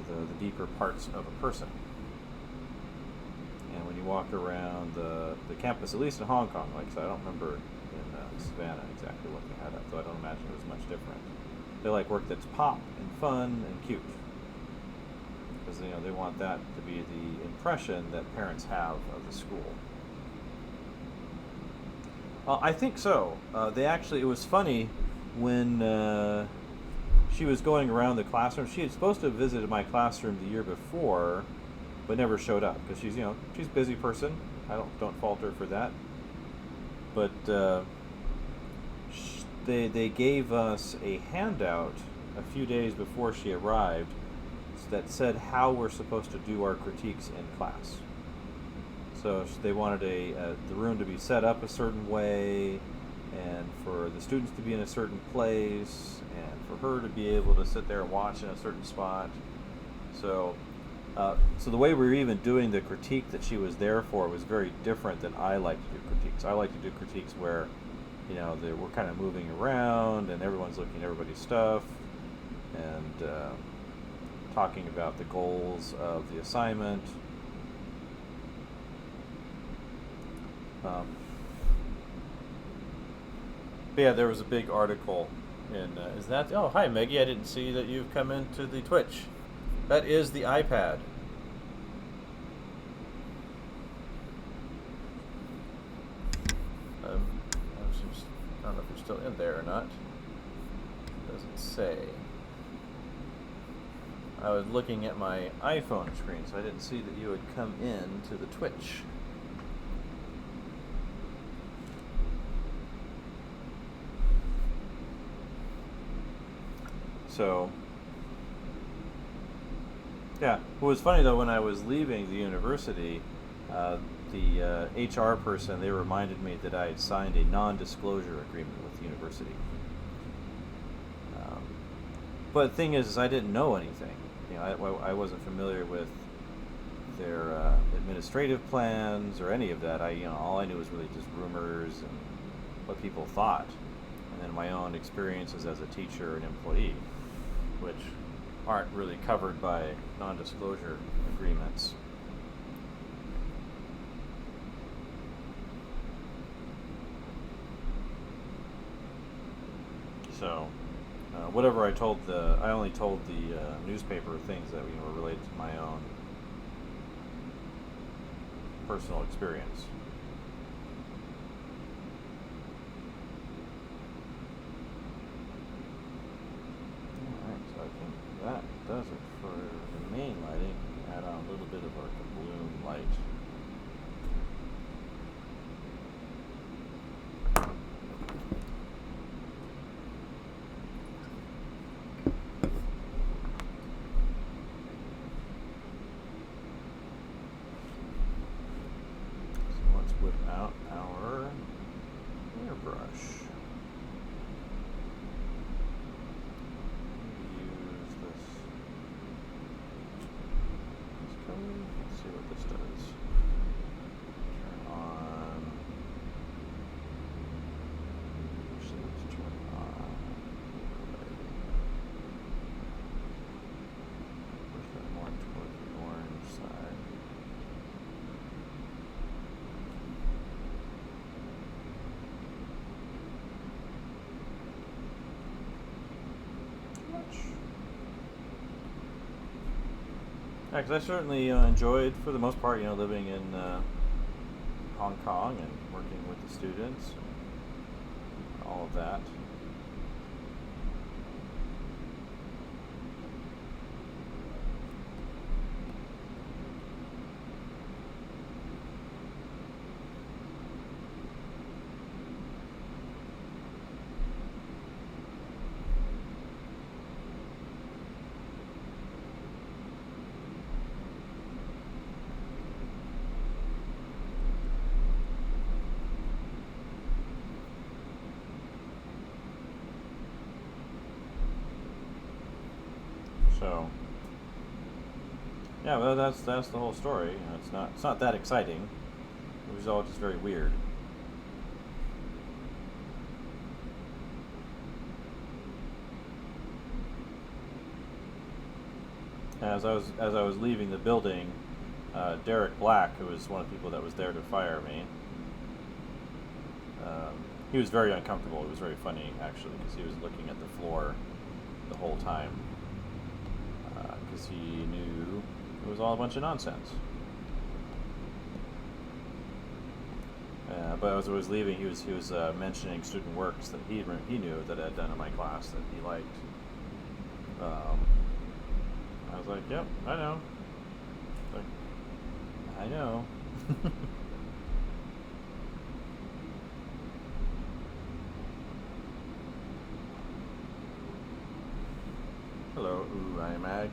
the deeper parts of a person. And when you walk around the campus, at least in Hong Kong, like I said, I don't remember in Savannah exactly what they had up, so I don't imagine it was much different. They like work that's pop and fun and cute, because they want that to be the impression that parents have of the school. I think so. It was funny when she was going around the classroom. She had supposed to have visited my classroom the year before, but never showed up because she's a busy person. I don't fault her for that. But they gave us a handout a few days before she arrived that said how we're supposed to do our critiques in class. So they wanted the room to be set up a certain way, and for the students to be in a certain place, and for her to be able to sit there and watch in a certain spot. So the way we were even doing the critique that she was there for was very different than I like to do critiques. I like to do critiques where, we're kind of moving around and everyone's looking at everybody's stuff and talking about the goals of the assignment. But yeah, there was a big article in, oh, hi Maggie, I didn't see that you've come into the Twitch. That is the iPad. I don't know if you're still in there or not. It doesn't say. I was looking at my iPhone screen, so I didn't see that you had come in to the Twitch. So, yeah, it was funny though, when I was leaving the university, the HR person, they reminded me that I had signed a non-disclosure agreement with the university. But the thing is I didn't know anything. I wasn't familiar with their administrative plans or any of that. All I knew was really just rumors and what people thought, and then my own experiences as a teacher and employee, which aren't really covered by non-disclosure agreements. So, whatever I only told the newspaper things that were related to my own personal experience. Alright, so I think that does it for the main lighting. Add on a little bit of our bloom light. Whip out our airbrush. Use this color. Let's see what this does. Turn on. Actually, let's turn on. Push that more toward the orange side. Yeah, because I certainly enjoyed, for the most part, living in Hong Kong and working with the students, and all of that. So, yeah, well, that's the whole story. It's not that exciting. It was all just very weird. As I was leaving the building, Derek Black, who was one of the people that was there to fire me, he was very uncomfortable. It was very funny, actually, because he was looking at the floor the whole time. Because he knew it was all a bunch of nonsense. But as I was leaving, he was mentioning student works that he knew that I had done in my class that he liked. I was like, "Yep, I know." Like, I know. Hello, Mag.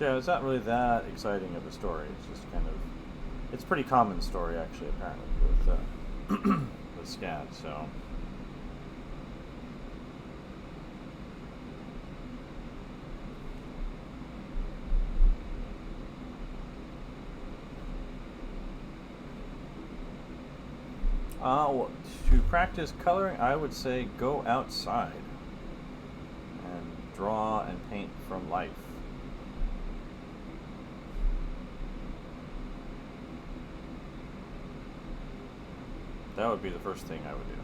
Yeah, it's not really that exciting of a story. It's just it's a pretty common story, actually, apparently, with with SCAD. So, to practice coloring, I would say go outside and draw and paint from life. That would be the first thing I would do.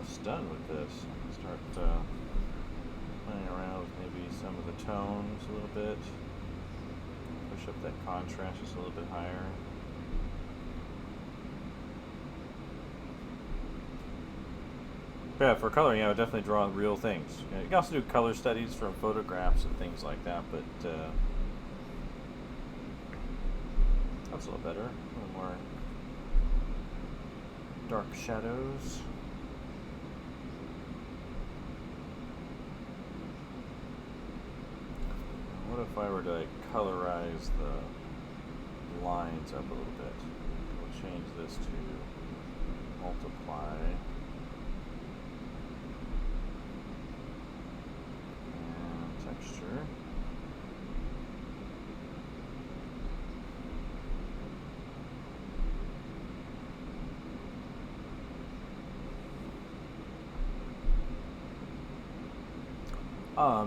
almost done with this. I can start playing around with maybe some of the tones a little bit. Push up that contrast just a little bit higher. Yeah, for coloring, I would definitely draw on real things. You can also do color studies from photographs and things like that, but that's a little better. A little more dark shadows. What if I were to colorize the lines up a little bit? We'll change this to multiply. And texture.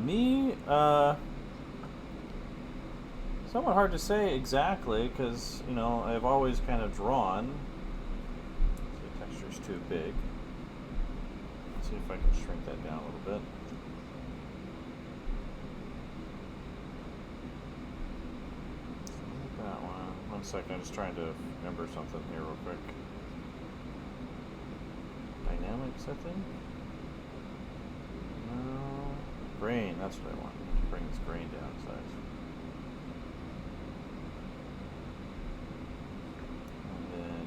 Me, somewhat hard to say exactly, because, you know, I've always kind of drawn. The texture's too big. Let's see if I can shrink that down a little bit. So that one. 1 second, I'm just trying to remember something here real quick. Dynamics, I think? No. Grain, that's what I want. To bring this grain down in size. And then,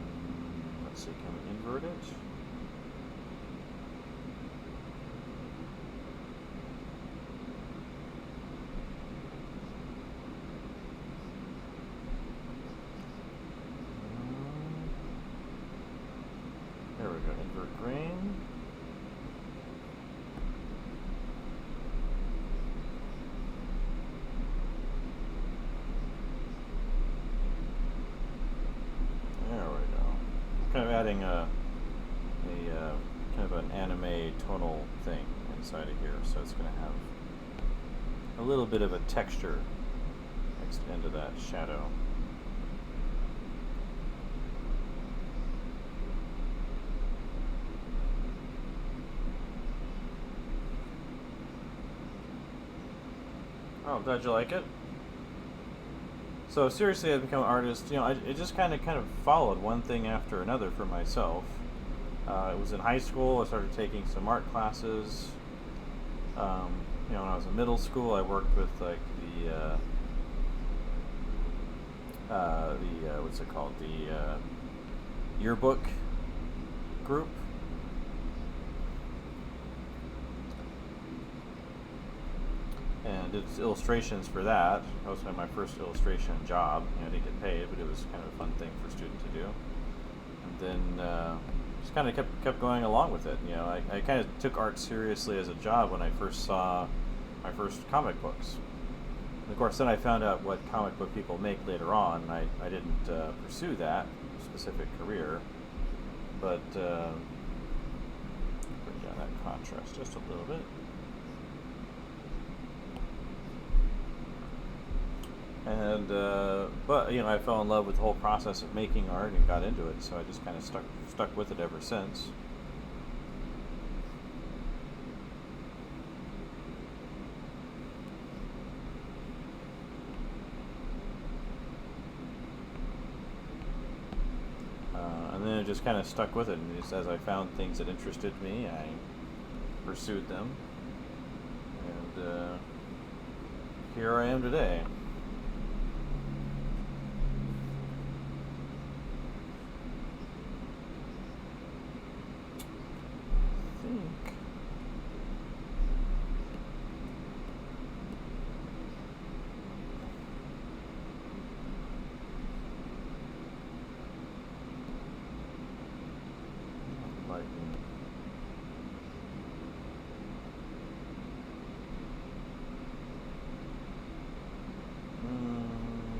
let's see, can we invert it? There we go, invert grain. Kind of adding a kind of an anime tonal thing inside of here, so it's going to have a little bit of a texture next into that shadow. Oh, glad you like it. So seriously, I've become an artist. You know, it just kind of followed one thing after another for myself. It was in high school. I started taking some art classes. You know, when I was in middle school, I worked with like the what's it called? The yearbook group. And did illustrations for that. That was my first illustration job. You know, I didn't get paid, but it was kind of a fun thing for a student to do. And then just kind of kept going along with it. You know, I kind of took art seriously as a job when I first saw my first comic books. And of course, then I found out what comic book people make later on, and I didn't pursue that specific career. But bring down that contrast just a little bit. And but you know, I fell in love with the whole process of making art and got into it, so I just kind of stuck with it ever since. And then it just kind of stuck with it, and just as I found things that interested me, I pursued them, and here I am today.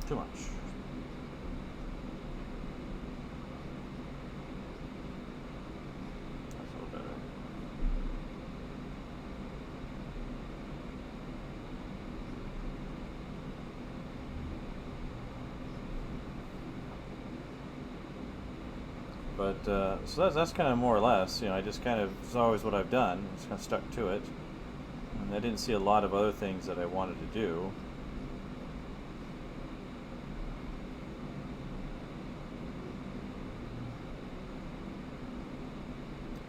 Too much. That's a little better. But so that's kind of more or less, I just kind of, it's always what I've done. I just kind of stuck to it. And I didn't see a lot of other things that I wanted to do.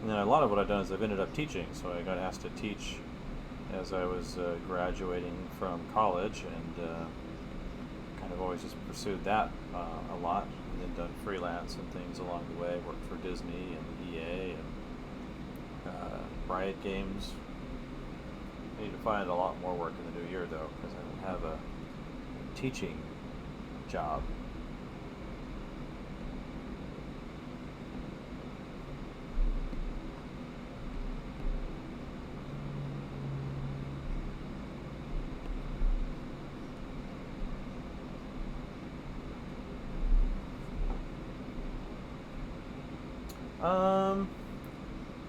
And then a lot of what I've done is I've ended up teaching. So I got asked to teach as I was graduating from college, and kind of always just pursued that a lot, and then done freelance and things along the way. Worked for Disney and EA and Riot Games. I need to find a lot more work in the new year though, because I don't have a teaching job.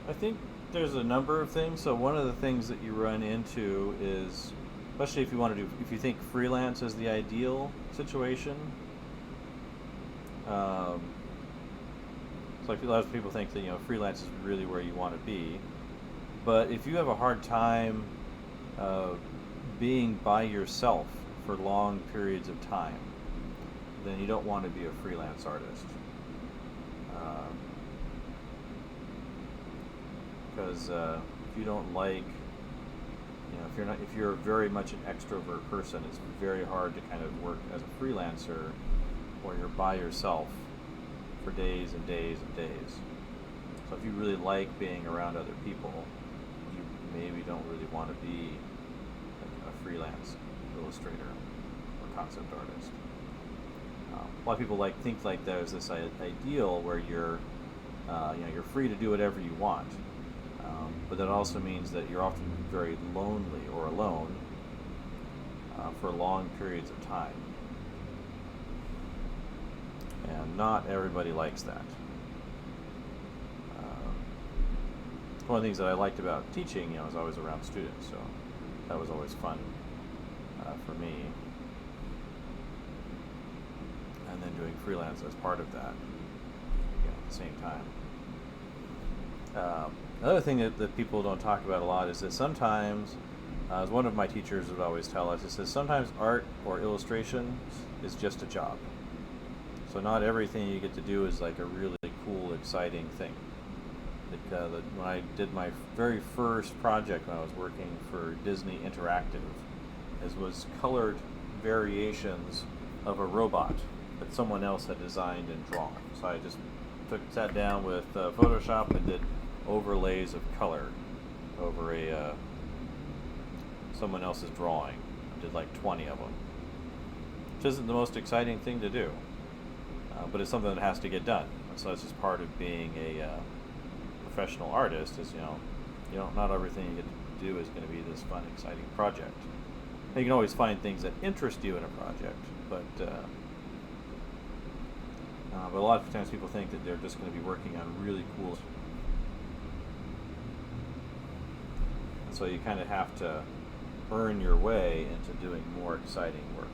I think there's a number of things. So one of the things that you run into is, especially if you think freelance is the ideal situation. So like a lot of people think that freelance is really where you want to be, but if you have a hard time being by yourself for long periods of time, then you don't want to be a freelance artist. Because if you don't like, if you're very much an extrovert person, it's very hard to kind of work as a freelancer where you're by yourself for days and days and days. So if you really like being around other people, you maybe don't really want to be like a freelance illustrator or concept artist. A lot of people think like there's this ideal where you're free to do whatever you want. But that also means that you're often very lonely or alone for long periods of time. And not everybody likes that. One of the things that I liked about teaching, is I was around students, so that was always fun for me. And then doing freelance as part of that at the same time. Another thing that people don't talk about a lot is that sometimes, as one of my teachers would always tell us, it says sometimes art or illustration is just a job. So not everything you get to do is like a really cool, exciting thing. When I did my very first project when I was working for Disney Interactive, was colored variations of a robot that someone else had designed and drawn. So I just sat down with Photoshop and did overlays of color over someone else's drawing. I did like 20 of them, which isn't the most exciting thing to do, but it's something that has to get done. So that's just part of being a professional artist. Is not everything you get to do is going to be this fun, exciting project. You can always find things that interest you in a project, but a lot of times people think that they're just going to be working on really cool. So you kind of have to earn your way into doing more exciting work.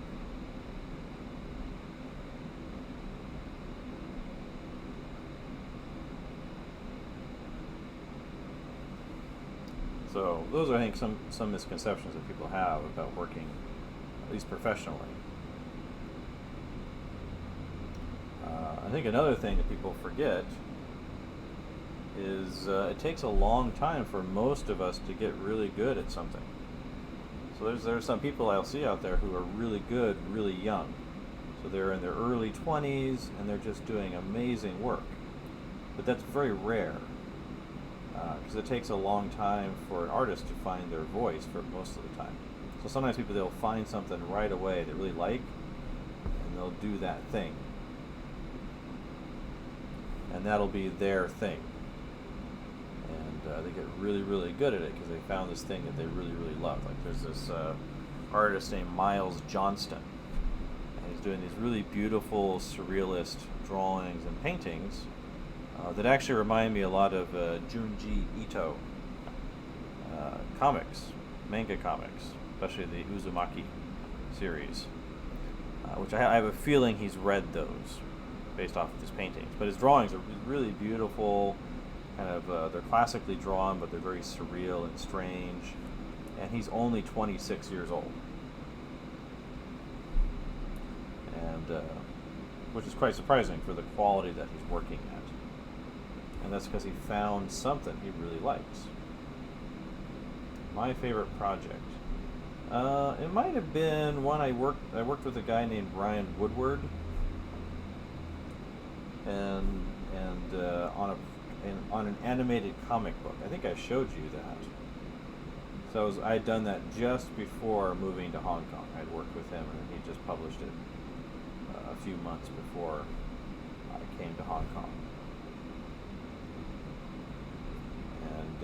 So those are, I think, some misconceptions that people have about working, at least professionally. I think another thing that people forget is it takes a long time for most of us to get really good at something. So there's some people I'll see out there who are really good really young. So they're in their early 20s and they're just doing amazing work. But that's very rare, because it takes a long time for an artist to find their voice for most of the time. So sometimes they'll find something right away they really like, and they'll do that thing. And that'll be their thing. And they get really, really good at it because they found this thing that they really, really love. Like there's this artist named Miles Johnston, and he's doing these really beautiful surrealist drawings and paintings that actually remind me a lot of Junji Ito manga comics, especially the Uzumaki series, which I have a feeling he's read those. based off of his paintings. But his drawings are really beautiful, kind of they're classically drawn, but they're very surreal and strange. And he's only 26 years old, and which is quite surprising for the quality that he's working at. And that's because he found something he really likes. My favorite project. It might have been one I worked with a guy named Ryan Woodward, and on an animated comic book. I think I showed you that. So I had done that just before moving to Hong Kong. I'd worked with him, and he just published it a few months before I came to Hong Kong. And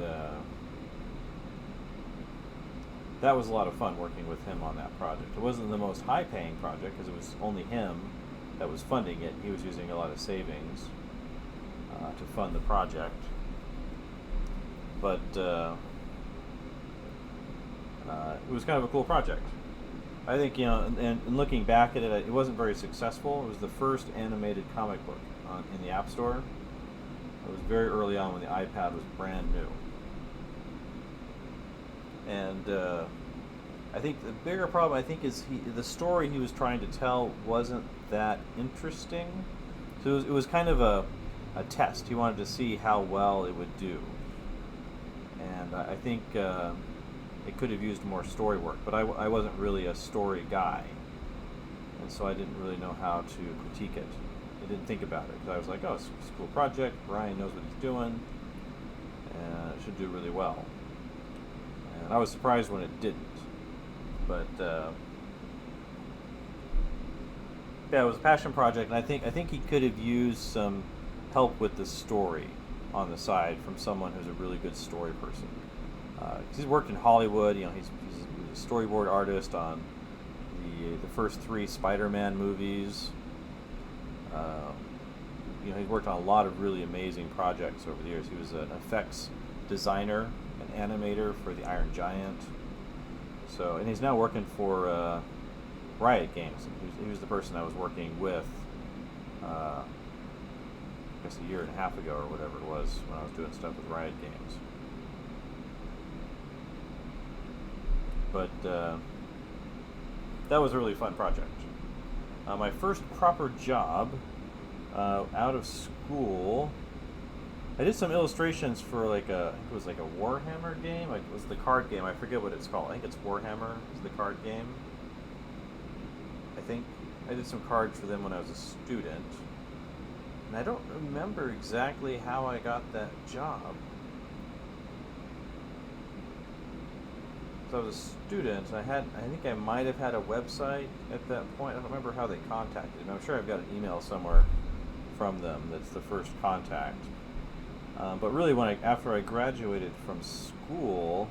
that was a lot of fun working with him on that project. It wasn't the most high-paying project because it was only him that was funding it. He was using a lot of savings to fund the project. But it was kind of a cool project. I think, and looking back at it, it wasn't very successful. It was the first animated comic book in the App Store. It was very early on when the iPad was brand new. And I think the bigger problem, is the story he was trying to tell wasn't that interesting. So it was kind of a test. He wanted to see how well it would do. And I think it could have used more story work, but I wasn't really a story guy. And so I didn't really know how to critique it. I didn't think about it, because I was like, oh, it's a cool project, Brian knows what he's doing, and it should do really well. And I was surprised when it didn't. But yeah, it was a passion project, and I think he could have used some help with the story on the side from someone who's a really good story person. He's worked in Hollywood. He's a storyboard artist on the first 3 Spider-Man movies. He's worked on a lot of really amazing projects over the years. He was an effects designer, an animator for the Iron Giant. So, and he's now working for Riot Games. He was the person I was working with, I guess a year and a half ago or whatever it was, when I was doing stuff with Riot Games. But that was a really fun project. My first proper job out of school, I did some illustrations for it was like a Warhammer game. It was the card game. I forget what it's called. I think it's Warhammer is the card game. I think I did some cards for them when I was a student. And I don't remember exactly how I got that job. So I was a student, and I think I might have had a website at that point. I don't remember how they contacted me. I'm sure I've got an email somewhere from them that's the first contact. But really, after I graduated from school,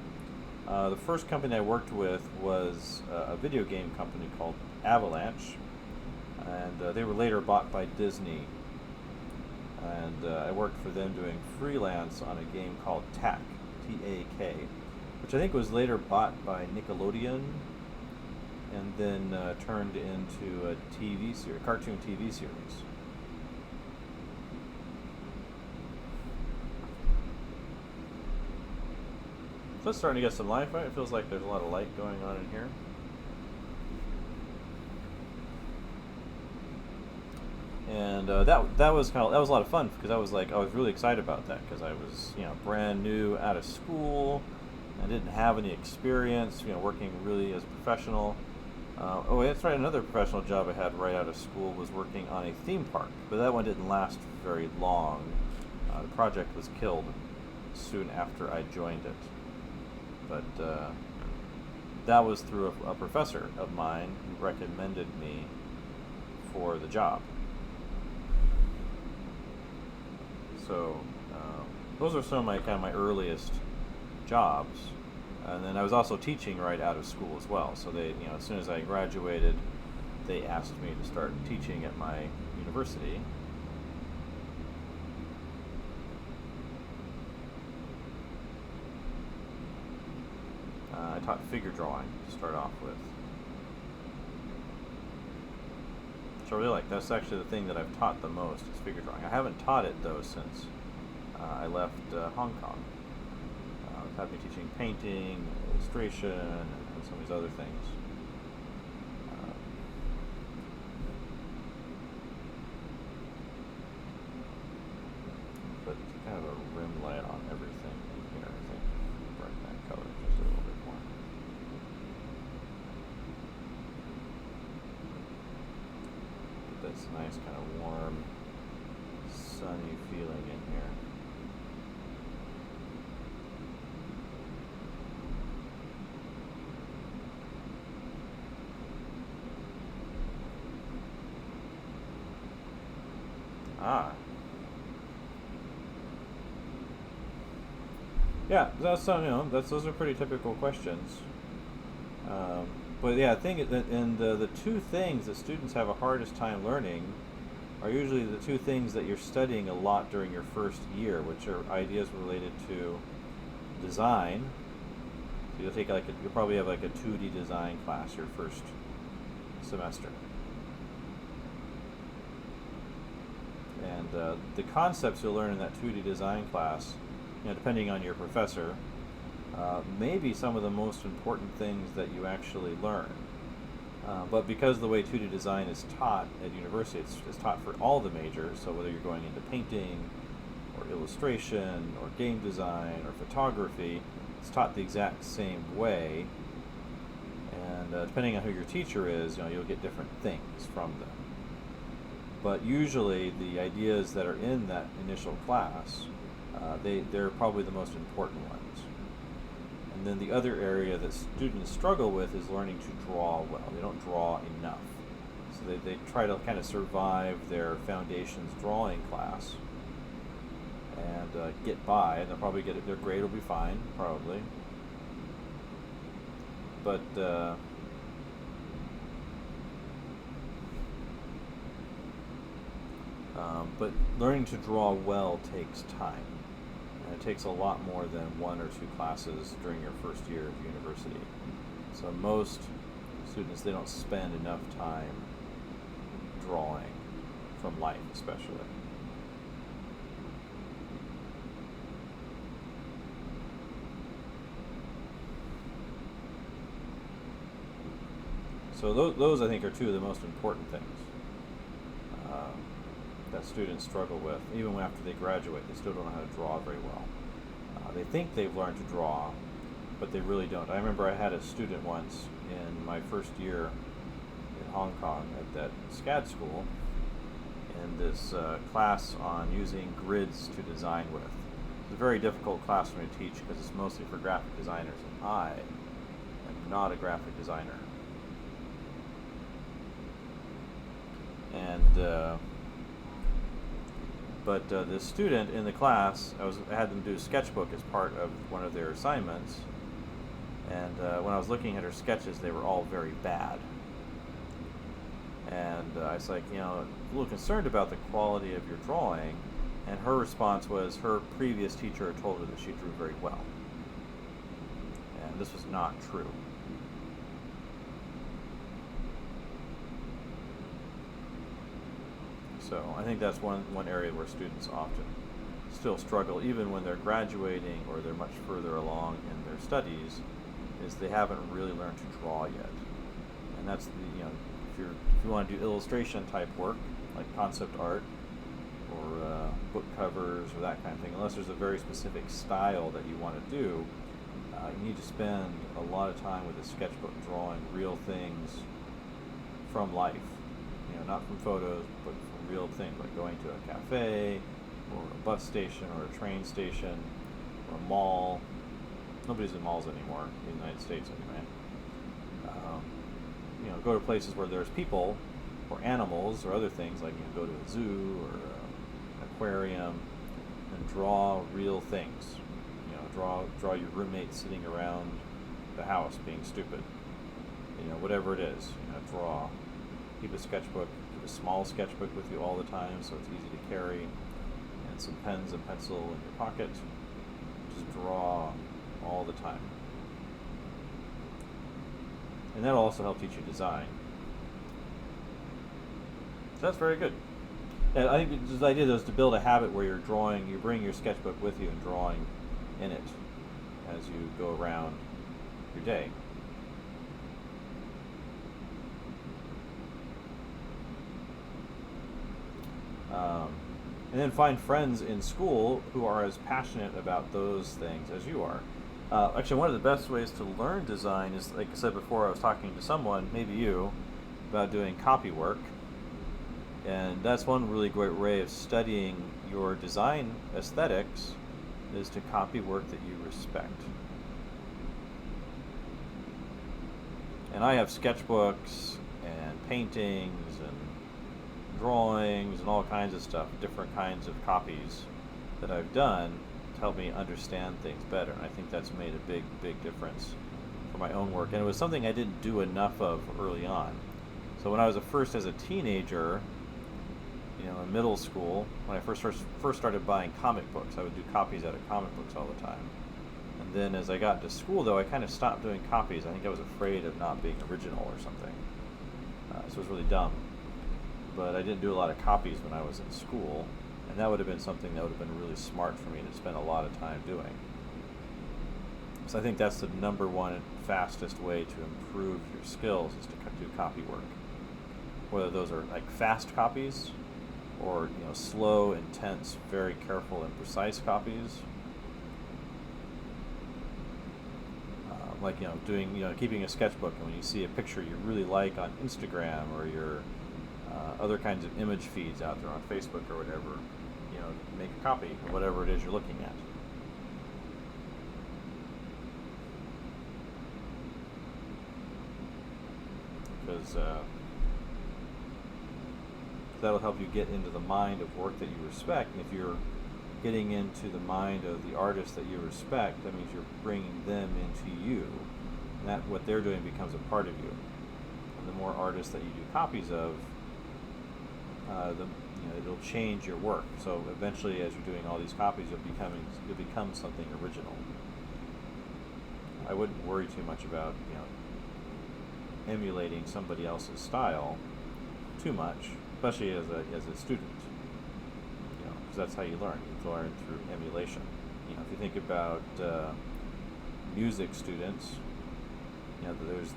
the first company I worked with was a video game company called Avalanche, and they were later bought by Disney. And I worked for them doing freelance on a game called Tak, T-A-K, which I think was later bought by Nickelodeon, and then turned into a cartoon TV series. So it's starting to get some life, right? It feels like there's a lot of light going on in here. And that was a lot of fun, because I was really excited about that, because I was brand new out of school. I didn't have any experience, working really as a professional. Oh, that's right. Another professional job I had right out of school was working on a theme park, but that one didn't last very long. The project was killed soon after I joined it. But that was through a professor of mine who recommended me for the job. So those are some of my earliest jobs. And then I was also teaching right out of school as well. So they, as soon as I graduated, they asked me to start teaching at my university. I taught figure drawing to start off with. which I really like. That's actually the thing that I've taught the most is figure drawing. I haven't taught it though since I left Hong Kong. I've had me teaching painting, illustration, and some of these other things. Put kind of a rim light on everything in here, I think. Brighten that color just a little bit more. Get this nice kind of warm, sunny feeling in here. Ah. Yeah, that's those are pretty typical questions. But yeah, I think the two things that students have a hardest time learning are usually the two things that you're studying a lot during your first year, which are ideas related to design. So you'll probably have like a 2D design class your first semester. And the concepts you'll learn in that 2D design class, depending on your professor, may be some of the most important things that you actually learn. But because the way 2D design is taught at university, it's taught for all the majors, so whether you're going into painting, or illustration, or game design, or photography, it's taught the exact same way. And depending on who your teacher is, you'll get different things from them. But usually the ideas that are in that initial class, they're probably the most important ones. And then the other area that students struggle with is learning to draw well. They don't draw enough. So they try to kind of survive their foundations drawing class and get by, and they'll probably get it. Their grade will be fine, probably. But learning to draw well takes time. And it takes a lot more than 1 or 2 classes during your first year of university. So most students, they don't spend enough time drawing from life, especially. So those I think are two of the most important things that students struggle with. Even after they graduate, they still don't know how to draw very well. They think they've learned to draw, but they really don't. I remember I had a student once in my first year in Hong Kong at that SCAD school in this class on using grids to design with. It's a very difficult class for me to teach because it's mostly for graphic designers, and I am not a graphic designer. And but the student in the class, I had them do a sketchbook as part of one of their assignments, and when I was looking at her sketches, they were all very bad. And I was like, a little concerned about the quality of your drawing, and her response was her previous teacher had told her that she drew very well. And this was not true. So I think that's one area where students often still struggle, even when they're graduating or they're much further along in their studies, is they haven't really learned to draw yet. And that's if you want to do illustration type work, like concept art or book covers or that kind of thing, unless there's a very specific style that you want to do, you need to spend a lot of time with a sketchbook drawing real things from life. Not from photos, but from real things, like going to a cafe, or a bus station, or a train station, or a mall. Nobody's in malls anymore, in the United States anyway. Go to places where there's people, or animals, or other things, like go to a zoo, or an aquarium, and draw real things. Draw your roommate sitting around the house being stupid. Whatever it is, draw. Keep a sketchbook, keep a small sketchbook with you all the time so it's easy to carry, and some pens and pencil in your pocket. Just draw all the time. And that'll also help teach you design. So that's very good. And I think the idea is to build a habit where you're drawing, you bring your sketchbook with you and drawing in it as you go around your day. And then find friends in school who are as passionate about those things as you are. Actually, one of the best ways to learn design is, like I said before, I was talking to someone, maybe you, about doing copy work. And that's one really great way of studying your design aesthetics, is to copy work that you respect. And I have sketchbooks and paintings and drawings and all kinds of stuff, different kinds of copies that I've done to help me understand things better. And I think that's made a big, big difference for my own work. And it was something I didn't do enough of early on. So when I was as a teenager, in middle school, when I first started buying comic books, I would do copies out of comic books all the time. And then as I got to school, though, I kind of stopped doing copies. I think I was afraid of not being original or something. So it was really dumb. But I didn't do a lot of copies when I was in school, and that would have been something that would have been really smart for me to spend a lot of time doing. So I think that's the number one fastest way to improve your skills, is to do copy work. Whether those are like fast copies or slow, intense, very careful and precise copies. Keeping a sketchbook, and when you see a picture you really like on Instagram or your other kinds of image feeds out there on Facebook or whatever, make a copy of whatever it is you're looking at. Because that'll help you get into the mind of work that you respect. And if you're getting into the mind of the artist that you respect, that means you're bringing them into you. And that what they're doing becomes a part of you. And the more artists that you do copies of, it'll change your work. So eventually, as you're doing all these copies, you'll become something original. I wouldn't worry too much about emulating somebody else's style too much, especially as a student. Because that's how you learn. You learn through emulation. If you think about music students,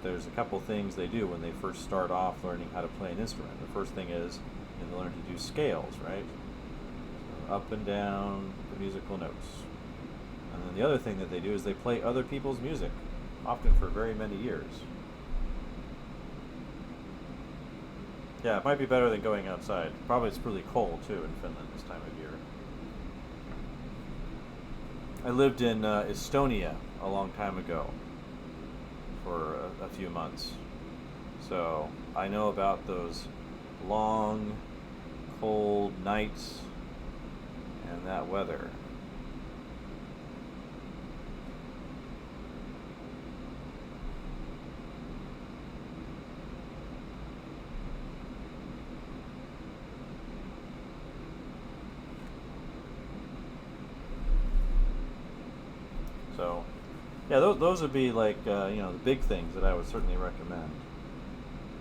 there's a couple things they do when they first start off learning how to play an instrument. The first thing is they learn to do scales, right? So up and down the musical notes. And then the other thing that they do is they play other people's music, often for very many years. Yeah, it might be better than going outside. Probably it's really cold too in Finland this time of year. I lived in Estonia a long time ago for a few months. So I know about those long, cold nights and that weather. So, yeah, those would be like the big things that I would certainly recommend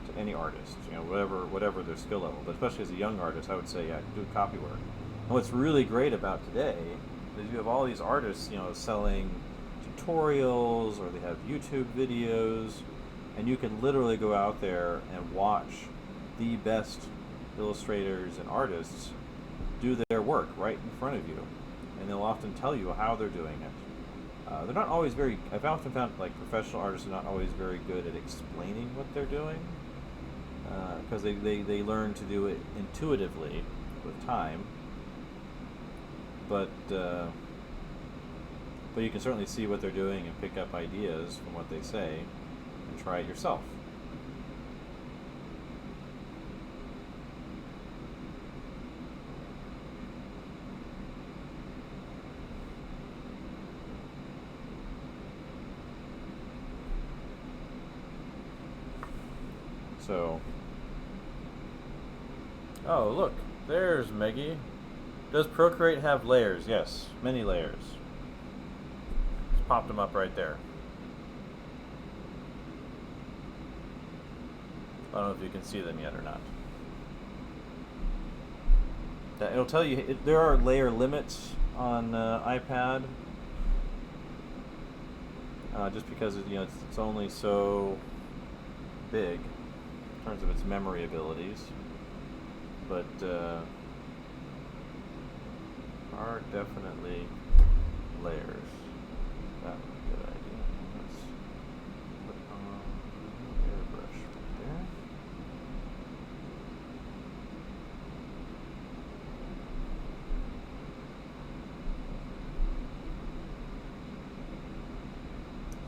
to any artist. Whatever their skill level, but especially as a young artist, I would say do copy work. And what's really great about today is you have all these artists selling tutorials, or they have YouTube videos, and you can literally go out there and watch the best illustrators and artists do their work right in front of you, and they'll often tell you how they're doing it. They're not always I've often found professional artists are not always very good at explaining what they're doing, because they learn to do it intuitively with time. But you can certainly see what they're doing and pick up ideas from what they say and try it yourself. So, oh look, there's Meggie. Does Procreate have layers? Yes, many layers. Just popped them up right there. I don't know if you can see them yet or not. It'll tell you there are layer limits on iPad, just because it's only so big in terms of its memory abilities. But are definitely layers. That would be a good idea. Let's put on the airbrush right there.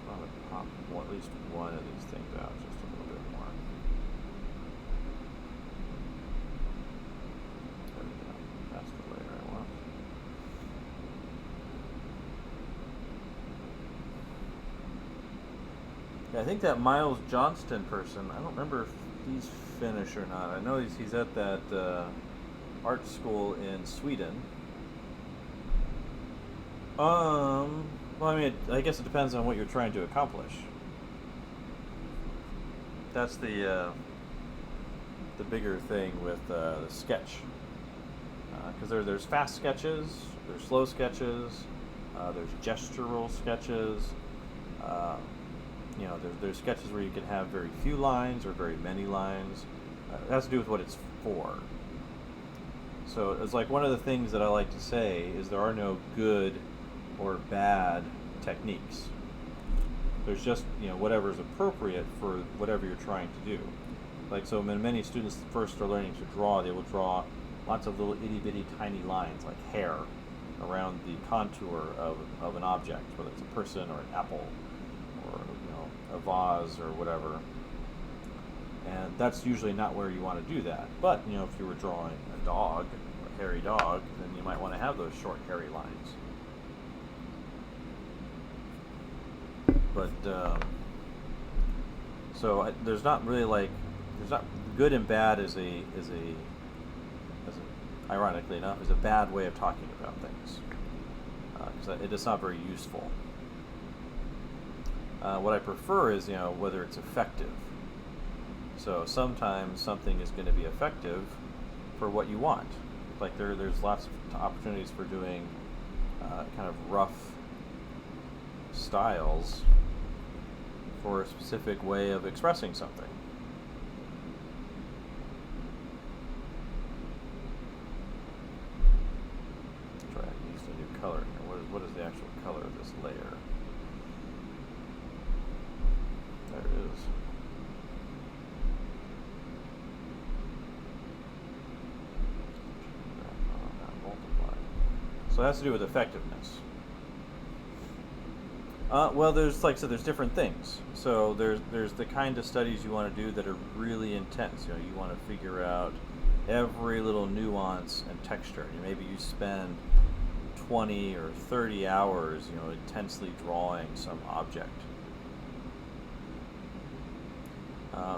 I want to pop at least one of these things out just a little bit more. There we go. That's the layer I want. Yeah, I think that Miles Johnston person, I don't remember if he's Finnish or not. I know he's at that art school in Sweden. Well, I mean, I guess it depends on what you're trying to accomplish. That's the bigger thing with the sketch, because there's fast sketches, there's slow sketches, there's gestural sketches. There's sketches where you can have very few lines or very many lines. It has to do with what it's for. So it's like one of the things that I like to say is there are no good or bad techniques. There's just whatever is appropriate for whatever you're trying to do. Like, so when many students first are learning to draw, they will draw lots of little itty bitty tiny lines like hair around the contour of an object, whether it's a person or an apple or a vase or whatever. And that's usually not where you want to do that. But if you were drawing a dog, a hairy dog, then you might want to have those short hairy lines. But there's not really there's not good and bad ironically enough is a bad way of talking about things, because it is not very useful. What I prefer is whether it's effective. So sometimes something is going to be effective for what you want. Like there's lots of opportunities for doing kind of rough styles for a specific way of expressing something. Try to use the new color here. What is the actual color of this layer? There it is. So it has to do with effectiveness. Well, there's there's different things. So there's the kind of studies you want to do that are really intense. You want to figure out every little nuance and texture. Maybe you spend 20 or 30 hours, intensely drawing some object.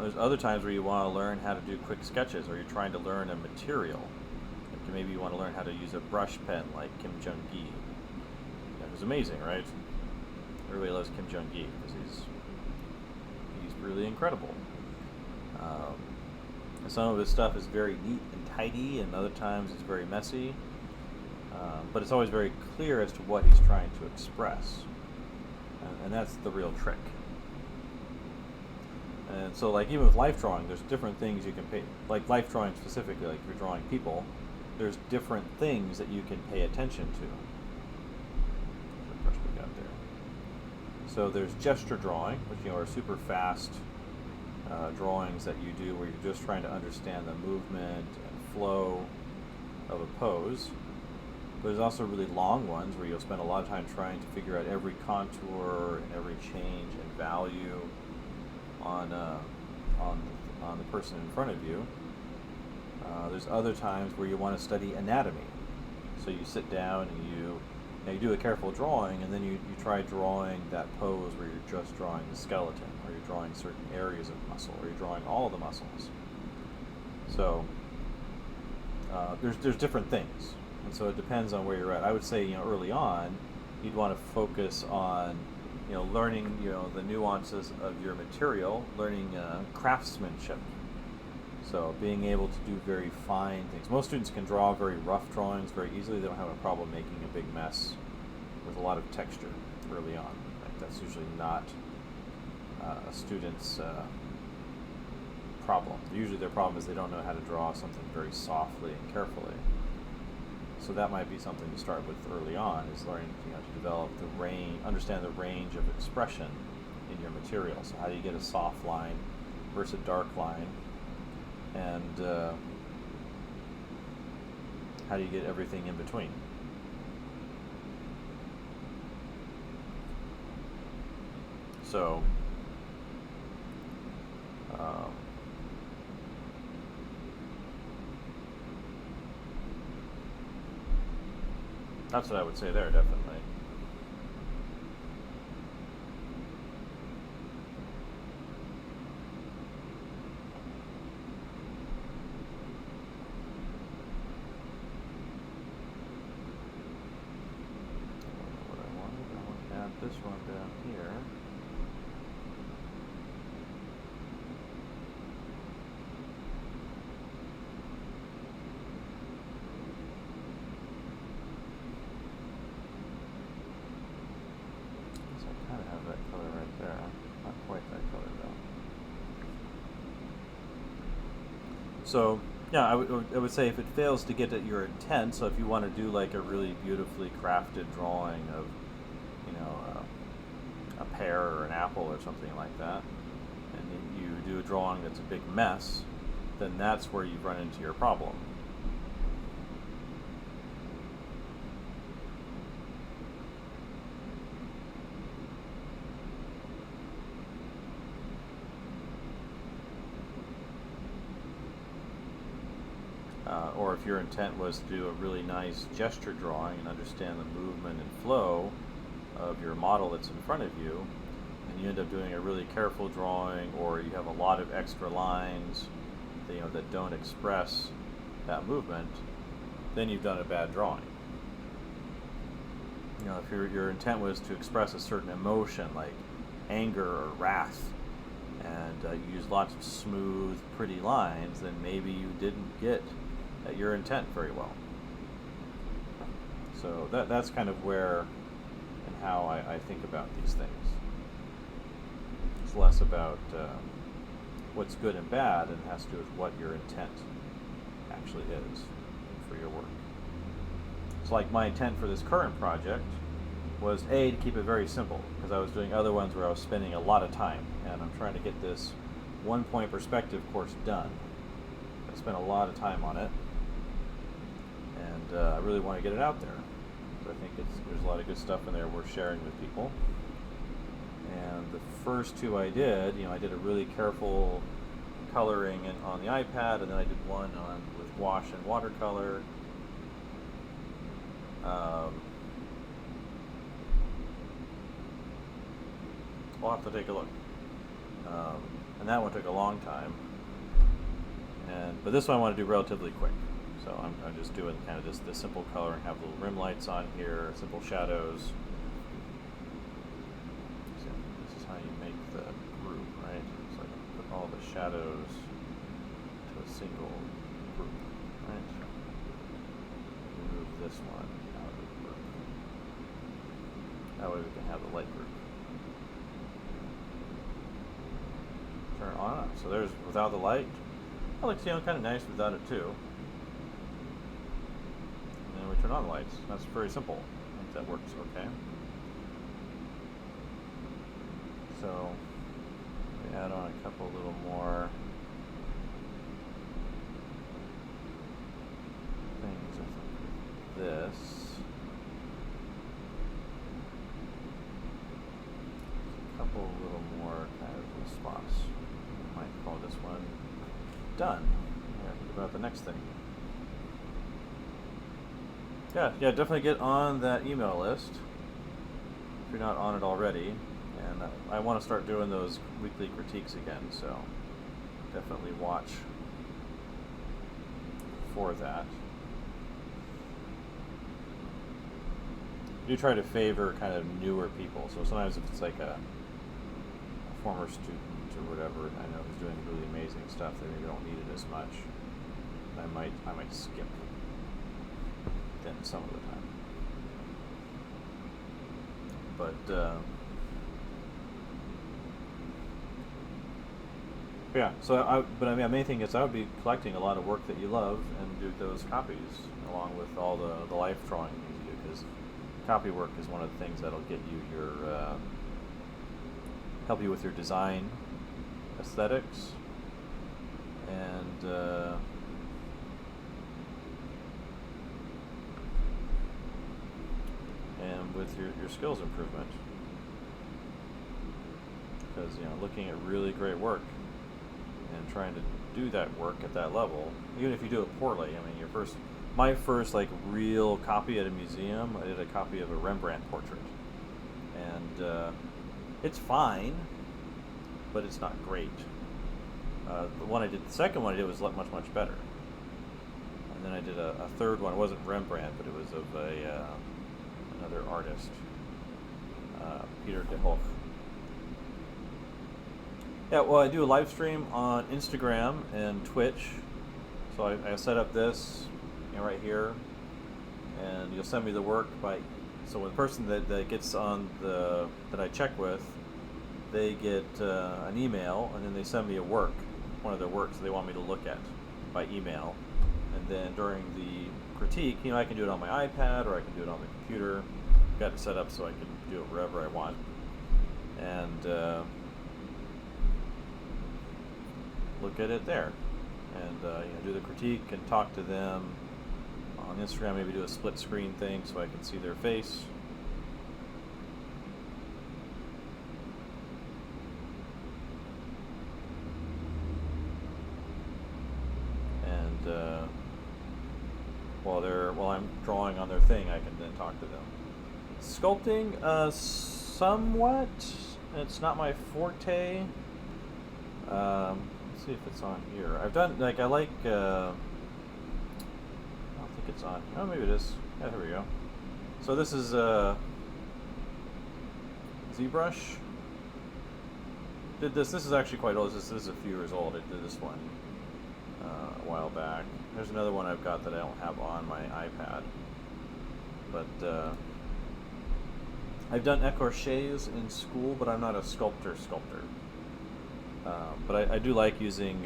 There's other times where you want to learn how to do quick sketches, or you're trying to learn a material. Like maybe you want to learn how to use a brush pen like Kim Jong-gi. Who's amazing, right? Everybody loves Kim Jong-gi because he's really incredible. And some of his stuff is very neat and tidy, and other times it's very messy. But it's always very clear as to what he's trying to express, and that's the real trick. And so, even with life drawing, there's different things you can pay. Like life drawing specifically, like if you're drawing people, there's different things that you can pay attention to. What brush we got there? So there's gesture drawing, which are super fast drawings that you do where you're just trying to understand the movement and flow of a pose. There's also really long ones where you'll spend a lot of time trying to figure out every contour and every change in value on the person in front of you. There's other times where you want to study anatomy. So you sit down and you do a careful drawing, and then you try drawing that pose where you're just drawing the skeleton, or you're drawing certain areas of muscle, or you're drawing all of the muscles. So there's different things, and so it depends on where you're at. I would say early on, you'd want to focus on learning the nuances of your material, learning craftsmanship. So being able to do very fine things. Most students can draw very rough drawings very easily. They don't have a problem making a big mess with a lot of texture early on. Like that's usually not a student's problem. Usually their problem is they don't know how to draw something very softly and carefully. So that might be something to start with early on, is learning to develop the range, understand the range of expression in your material. So how do you get a soft line versus a dark line, and how do you get everything in between? So that's what I would say there, definitely. What I want to add this one down here. So, yeah, I would say if it fails to get at your intent, so if you want to do like a really beautifully crafted drawing of, a pear or an apple or something like that, and then you do a drawing that's a big mess, then that's where you run into your problem. Or if your intent was to do a really nice gesture drawing and understand the movement and flow of your model that's in front of you, and you end up doing a really careful drawing, or you have a lot of extra lines that don't express that movement, then you've done a bad drawing. If your intent was to express a certain emotion like anger or wrath, and you use lots of smooth, pretty lines, then maybe you didn't get at your intent very well. So that's kind of where and how I think about these things. It's less about what's good and bad, and has to do with what your intent actually is for your work. So like my intent for this current project was to keep it very simple, because I was doing other ones where I was spending a lot of time, and I'm trying to get this 1-point perspective course done. I spent a lot of time on it, and I really want to get it out there. So I think there's a lot of good stuff in there worth sharing with people. And the first two I did a really careful coloring on the iPad, and then I did one with wash and watercolor. We'll have to take a look. And that one took a long time. But this one I want to do relatively quick. So I'm just doing kind of just the simple coloring, have little rim lights on here, simple shadows. So this is how you make the group, right? So I can put all the shadows to a single group, right? Remove this one out of the group. That way we can have the light group. Turn it on. So there's without the light. That looks kind of nice without it too. And then we turn on the lights. That's very simple. I think that works okay. So we add on a couple little more things with this. A couple little more kind of little spots. We might call this one done. Yeah, think about the next thing. Yeah, definitely get on that email list if you're not on it already. And I want to start doing those weekly critiques again, so definitely watch for that. I do try to favor kind of newer people, so sometimes if it's like a former student or whatever, I know he's doing really amazing stuff that maybe don't need it as much. I might skip then some of the time. But yeah, so but the main thing is I would be collecting a lot of work that you love and do those copies along with all the life drawing things you do, because copy work is one of the things that'll get you your help you with your design aesthetics and with your skills improvement, because looking at really great work and trying to do that work at that level, even if you do it poorly. I mean, my first like real copy at a museum, I did a copy of a Rembrandt portrait, and it's fine, but it's not great. The second one I did was much better, and then I did a third one. It wasn't Rembrandt, but it was of another artist, Peter de Hoch. Yeah, well, I do a live stream on Instagram and Twitch. So I set up this, right here, and you'll send me the work so when the person that gets on that I check with, they get an email, and then they send me one of their works they want me to look at by email, and then during the critique, I can do it on my iPad or I can do it on the computer. I've got it set up so I can do it wherever I want, and look at it there, and do the critique and talk to them on Instagram. Maybe do a split screen thing so I can see their face. And while I'm drawing on their thing, I can then talk to them. Sculpting, somewhat. It's not my forte. See if it's on here. I've done I don't think it's on. Oh, maybe it is. Yeah, here we go. So this is ZBrush. Did this. This is actually quite old. This is a few years old. I did this one a while back. There's another one I've got that I don't have on my iPad. But I've done écorchés in school, but I'm not a sculptor. But I do like using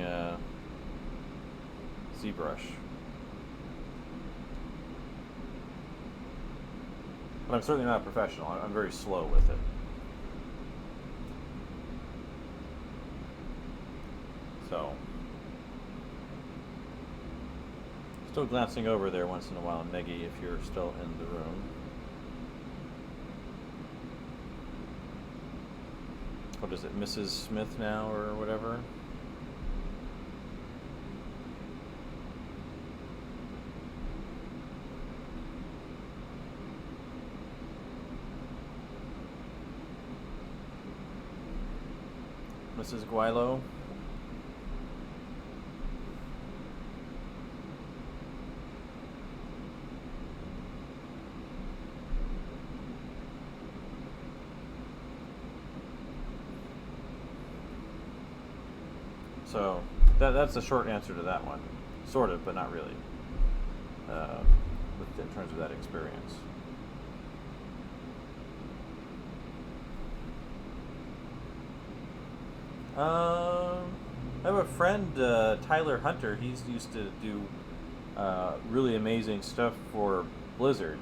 ZBrush. But I'm certainly not a professional. I'm very slow with it. So, still glancing over there once in a while, Meggie, if you're still in the room. What is it, Mrs. Smith now, or whatever? Mrs. Guilo? So that's the short answer to that one, sort of, but not really, in terms of that experience. I have a friend, Tyler Hunter. He's used to do really amazing stuff for Blizzard.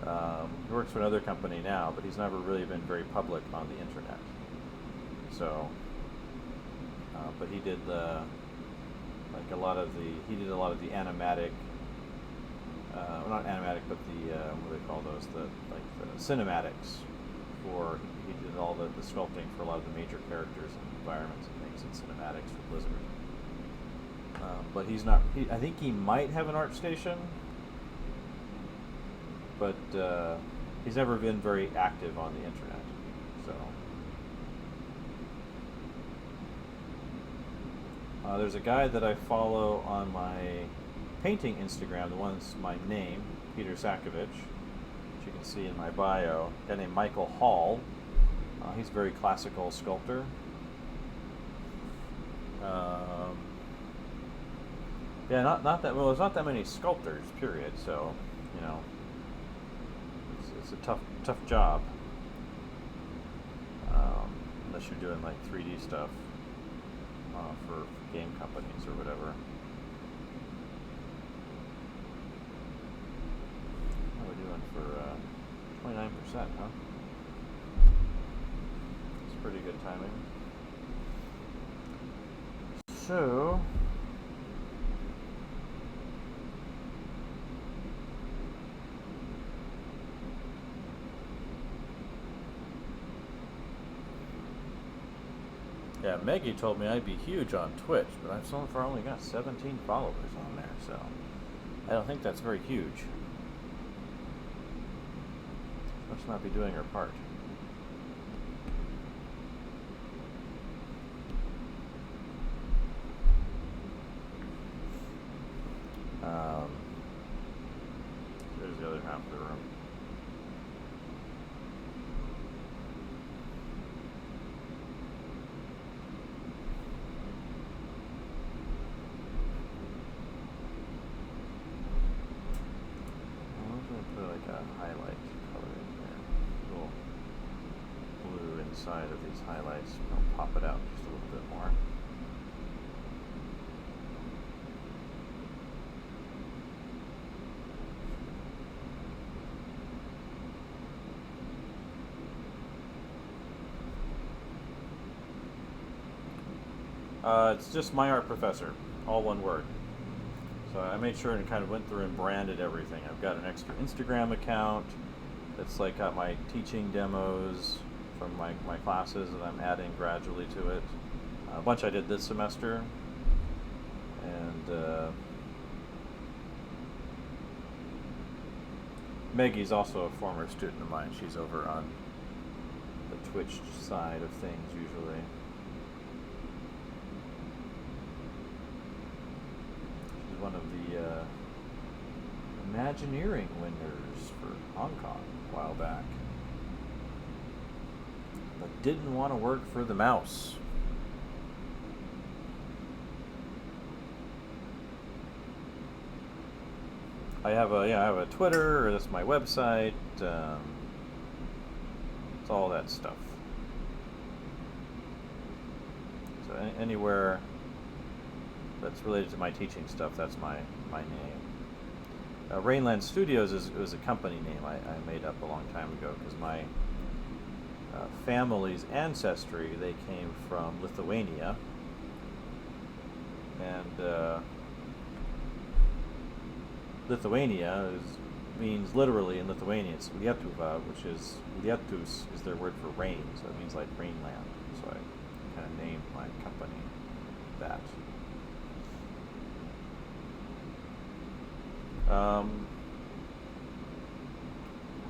He works for another company now, but he's never really been very public on the internet. So. But he did a lot of the animatic, not animatic, but the what do they call those? The cinematics. He did all the sculpting for a lot of the major characters and environments and things in cinematics for Blizzard. But he's not. I think he might have an art station, but he's never been very active on the internet. So. There's a guy that I follow on my painting Instagram, the one's my name, Peter Sakovich, which you can see in my bio, a guy named Michael Hall. He's a very classical sculptor. Um, yeah, not that well. There's not that many sculptors, period. So, you know, it's a tough job. Unless you're doing like 3D stuff for game companies or whatever. How are we doing for 29%? Huh? It's pretty good timing. So. Yeah, Maggie told me I'd be huge on Twitch, but I've so far only got 17 followers on there, so I don't think that's very huge. Must not be doing her part. There's the other half of the room. Put like a highlight color in there. A little blue inside of these highlights. I'll pop it out just a little bit more. It's just myartprofessor, all one word. So I made sure and kind of went through and branded everything. I've got an extra Instagram account that's like got my teaching demos from my classes that I'm adding gradually to it. A bunch I did this semester. And Maggie's also a former student of mine. She's over on the Twitch side of things usually. One of the Imagineering winners for Hong Kong a while back, but didn't want to work for the mouse. I have a Twitter, or that's my website. It's all that stuff. So anywhere that's related to my teaching stuff, that's my name. Rainland Studios was a company name I made up a long time ago because my family's ancestry, they came from Lithuania, and Lithuania means literally in Lithuanian it's Lietuva, which is Lietus is their word for rain, so it means like rainland. So I kind of named my company that.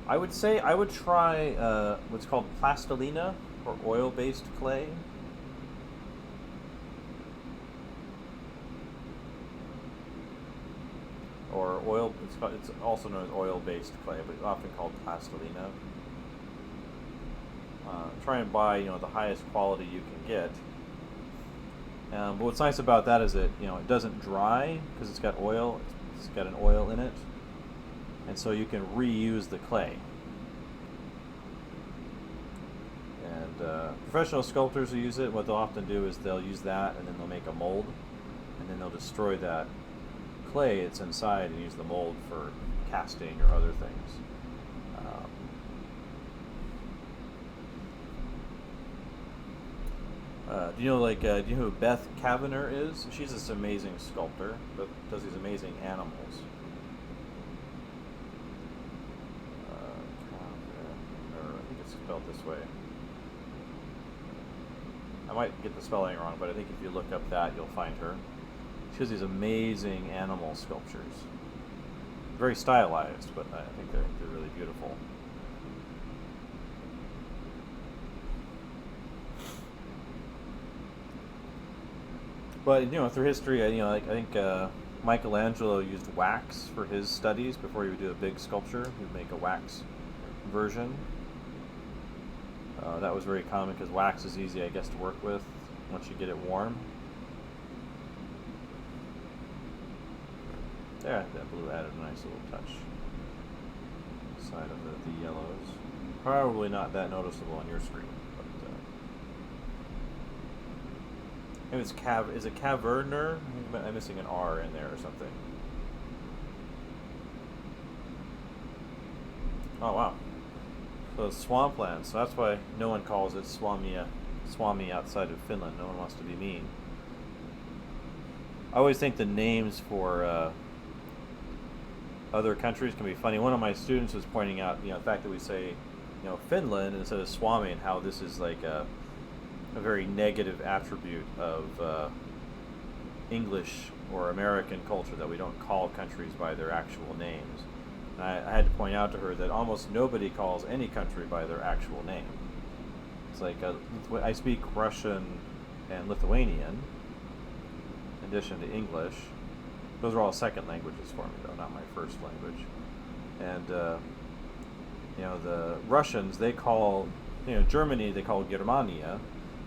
I would say I would try what's called plastilina, or oil-based clay. Or oil, it's also known as oil-based clay, but often called plastilina. Try and buy, the highest quality you can get. But what's nice about that is that, it doesn't dry because it's got oil. It's got an oil in it, and so you can reuse the clay. And professional sculptors who use it, what they'll often do is they'll use that, and then they'll make a mold, and then they'll destroy that clay that's inside and use the mold for casting or other things. Do you know who Beth Kavanagh is? She's this amazing sculptor that does these amazing animals. Or I think it's spelled this way. I might get the spelling wrong, but I think if you look up that, you'll find her. She has these amazing animal sculptures. Very stylized, but I think they're really beautiful. But through history, I think Michelangelo used wax for his studies before he would do a big sculpture. He would make a wax version. That was very common because wax is easy, I guess, to work with once you get it warm. There, that blue added a nice little touch. Side of the yellows. Probably not that noticeable on your screen, but maybe it's is it caverner? I'm missing an R in there or something. Oh wow. So it's swampland, so that's why no one calls it Swami outside of Finland. No one wants to be mean. I always think the names for other countries can be funny. One of my students was pointing out, the fact that we say, Finland instead of Swami, and how this is like a very negative attribute of English or American culture, that we don't call countries by their actual names. And I had to point out to her that almost nobody calls any country by their actual name. It's like I speak Russian and Lithuanian in addition to English. Those are all second languages for me, though, not my first language. And the Russians, they call Germany, they call Germania,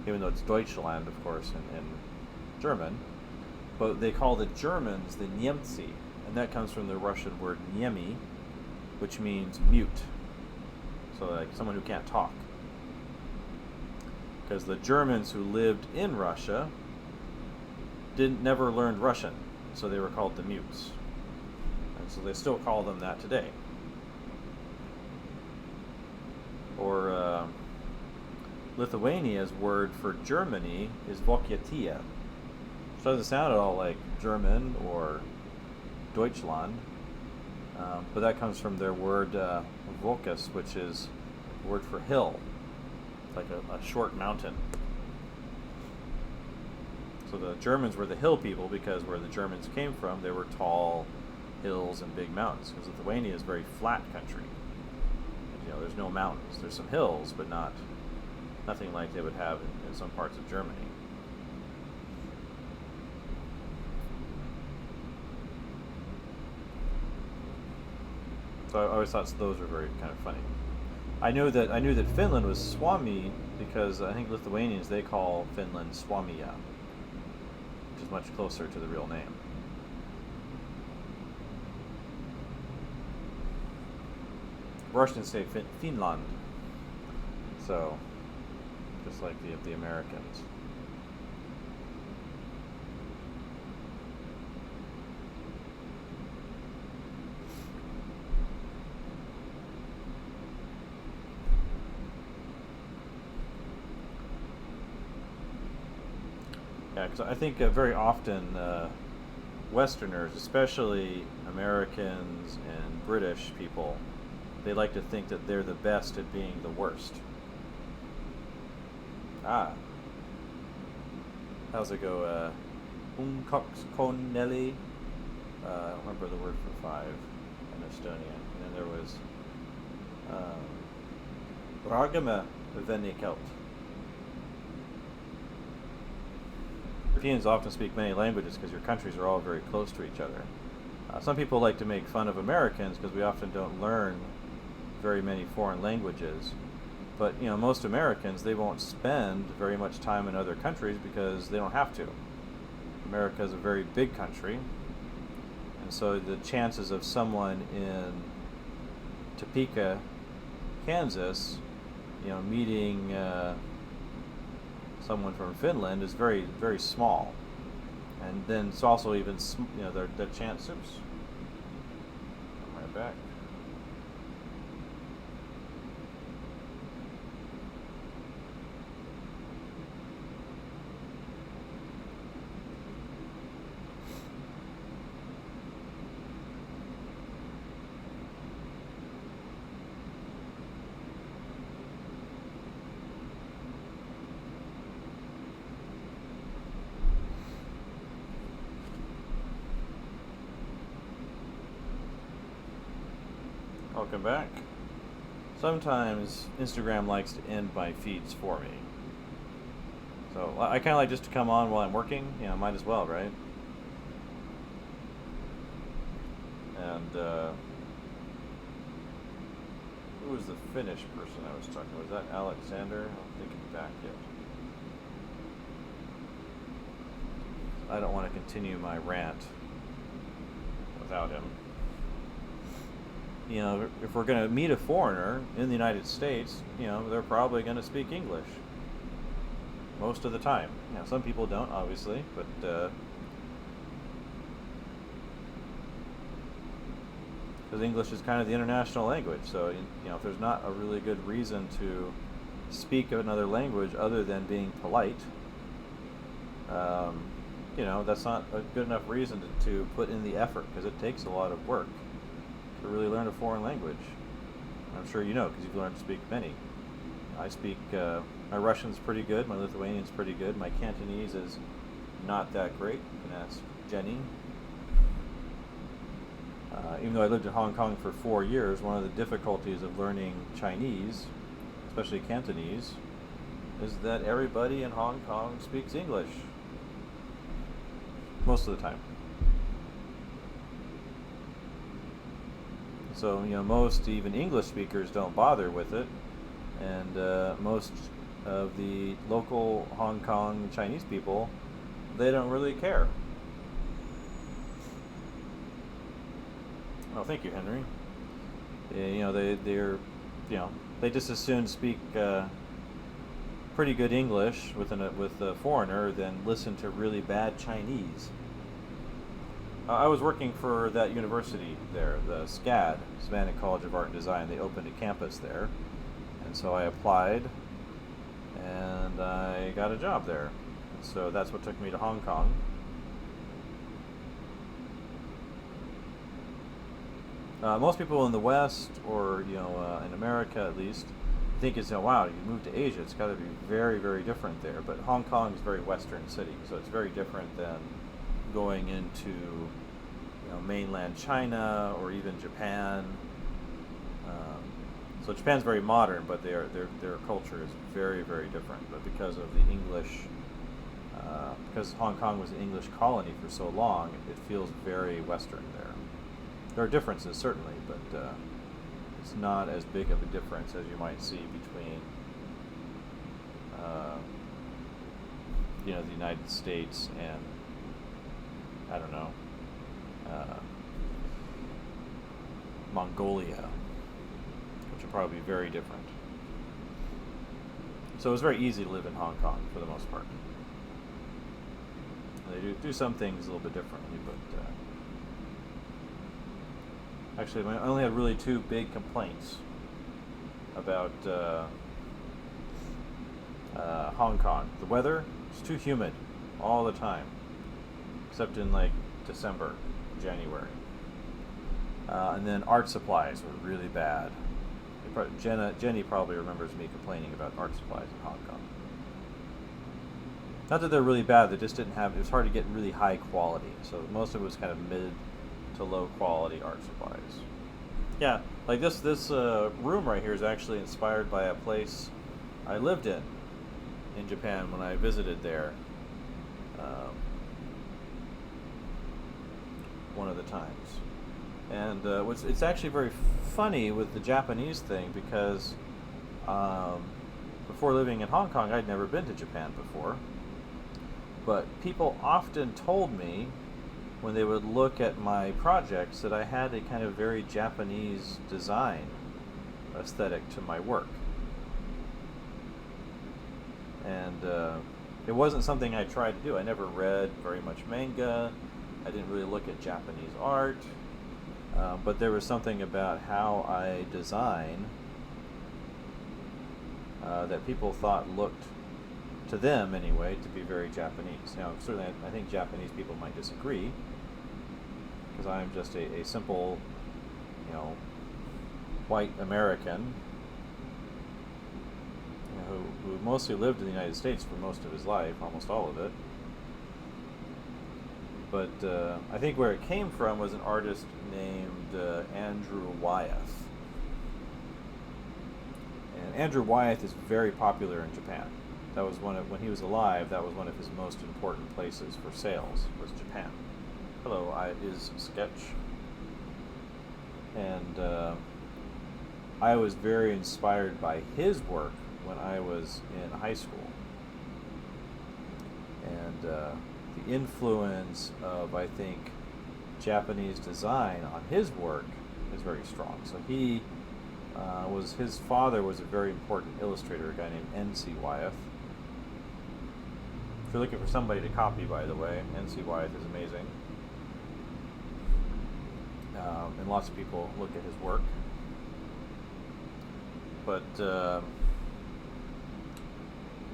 even though it's Deutschland, of course, in German. But they call the Germans the Niemcy, and that comes from the Russian word niemi, which means mute. So like someone who can't talk. Because the Germans who lived in Russia never learned Russian, so they were called the mutes. And so they still call them that today. Or Lithuania's word for Germany is Vokietija. Which doesn't sound at all like German or Deutschland, but that comes from their word Vokus, which is a word for hill, like a short mountain. So the Germans were the hill people because where the Germans came from, they were tall hills and big mountains. Because Lithuania is a very flat country. And, there's no mountains. There's some hills, but nothing like they would have in some parts of Germany. So I always thought those were very kind of funny. I knew that Finland was Swami because I think Lithuanians, they call Finland Swamia, which is much closer to the real name. Russians say Finland, so just like the Americans. Yeah, because I think very often Westerners, especially Americans and British people, they like to think that they're the best at being the worst. How's it go? Unkokskoneli. I don't remember the word for 5 in Estonian. And then there was Ragame Venikelt. Europeans often speak many languages because your countries are all very close to each other. Some people like to make fun of Americans because we often don't learn very many foreign languages. But most Americans, they won't spend very much time in other countries because they don't have to. America is a very big country, and so the chances of someone in Topeka, Kansas, meeting someone from Finland is very, very small. And then it's also even, their chance. Oops. Come right back. Welcome back. Sometimes Instagram likes to end my feeds for me. So I kind of like just to come on while I'm working. Might as well, right? And who was the Finnish person I was talking about? Was that Alexander? I don't think he's back yet. I don't want to continue my rant without him. If we're going to meet a foreigner in the United States, they're probably going to speak English most of the time. Some people don't, obviously, but because English is kind of the international language. So, if there's not a really good reason to speak another language other than being polite, that's not a good enough reason to put in the effort, because it takes a lot of work to really learn a foreign language. I'm sure you know, because you've learned to speak many. I speak, my Russian's pretty good, my Lithuanian's pretty good, my Cantonese is not that great. You can ask Jenny. Even though I lived in Hong Kong for 4 years, one of the difficulties of learning Chinese, especially Cantonese, is that everybody in Hong Kong speaks English. Most of the time. So, most even English speakers don't bother with it, and most of the local Hong Kong Chinese people, they don't really care. Oh, thank you, Henry. They just as soon speak pretty good English with a foreigner than listen to really bad Chinese. I was working for that university there, the SCAD, Savannah College of Art and Design. They opened a campus there, and so I applied, and I got a job there. So that's what took me to Hong Kong. Most people in the West, or in America at least, think it's wow, you moved to Asia, it's got to be very, very different there. But Hong Kong is a very Western city, so it's very different than going into mainland China or even Japan. So Japan's very modern, but their culture is very, very different. But because of the English, because Hong Kong was an English colony for so long, it feels very Western there. There are differences, certainly, but it's not as big of a difference as you might see between the United States and, I don't know, Mongolia, which would probably be very different. So it was very easy to live in Hong Kong for the most part. They do some things a little bit differently, but actually I only had really 2 big complaints about Hong Kong. The weather is too humid all the time, except in like December, January. And then art supplies were really bad. Jenny probably remembers me complaining about art supplies in Hong Kong. Not that they're really bad, they just didn't have, it was hard to get really high quality. So most of it was kind of mid to low quality art supplies. Yeah, like this room right here is actually inspired by a place I lived in Japan when I visited there one of the times. And it's actually very funny with the Japanese thing, because before living in Hong Kong, I'd never been to Japan before. But people often told me, when they would look at my projects, that I had a kind of very Japanese design aesthetic to my work. And it wasn't something I tried to do. I never read very much manga. I didn't really look at Japanese art. But there was something about how I design that people thought looked, to them anyway, to be very Japanese. Now, certainly I think Japanese people might disagree, because I'm just a simple, white American who mostly lived in the United States for most of his life, almost all of it. But I think where it came from was an artist named Andrew Wyeth. And Andrew Wyeth is very popular in Japan. That was when he was alive, that was one of his most important places for sales, was Japan. Hello, is Sketch. And I was very inspired by his work when I was in high school. And the influence of, I think, Japanese design on his work is very strong. So his father was a very important illustrator, a guy named N.C. Wyeth. If you're looking for somebody to copy, by the way, N.C. Wyeth is amazing. And lots of people look at his work. But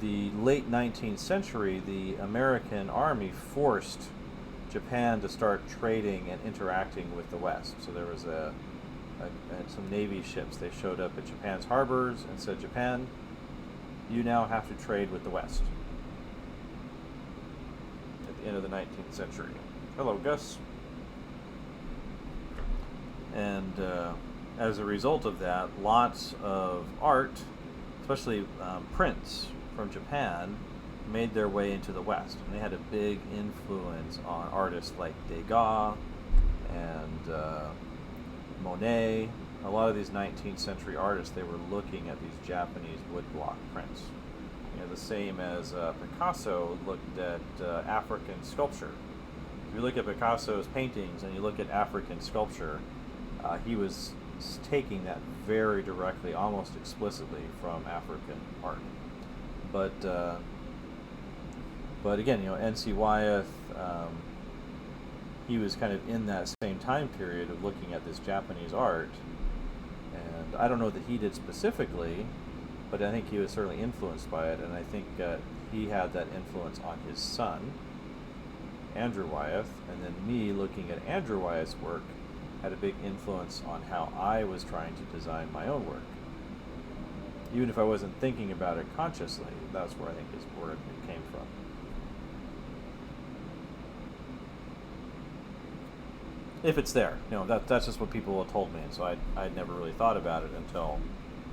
the late 19th century, the American army forced Japan to start trading and interacting with the West. So there was some Navy ships. They showed up at Japan's harbors and said, Japan, you now have to trade with the West. At the end of the 19th century. Hello, Gus. And as a result of that, lots of art, especially prints from Japan, made their way into the West. And they had a big influence on artists like Degas and Monet. A lot of these 19th century artists, they were looking at these Japanese woodblock prints. The same as Picasso looked at African sculpture. If you look at Picasso's paintings and you look at African sculpture, he was taking that very directly, almost explicitly, from African art. But again, N.C. Wyeth, he was kind of in that same time period of looking at this Japanese art, and I don't know that he did specifically, but I think he was certainly influenced by it, and I think he had that influence on his son, Andrew Wyeth, and then me looking at Andrew Wyeth's work had a big influence on how I was trying to design my own work. Even if I wasn't thinking about it consciously, that's where I think his work came from. If it's there, that's just what people have told me, and so I'd never really thought about it until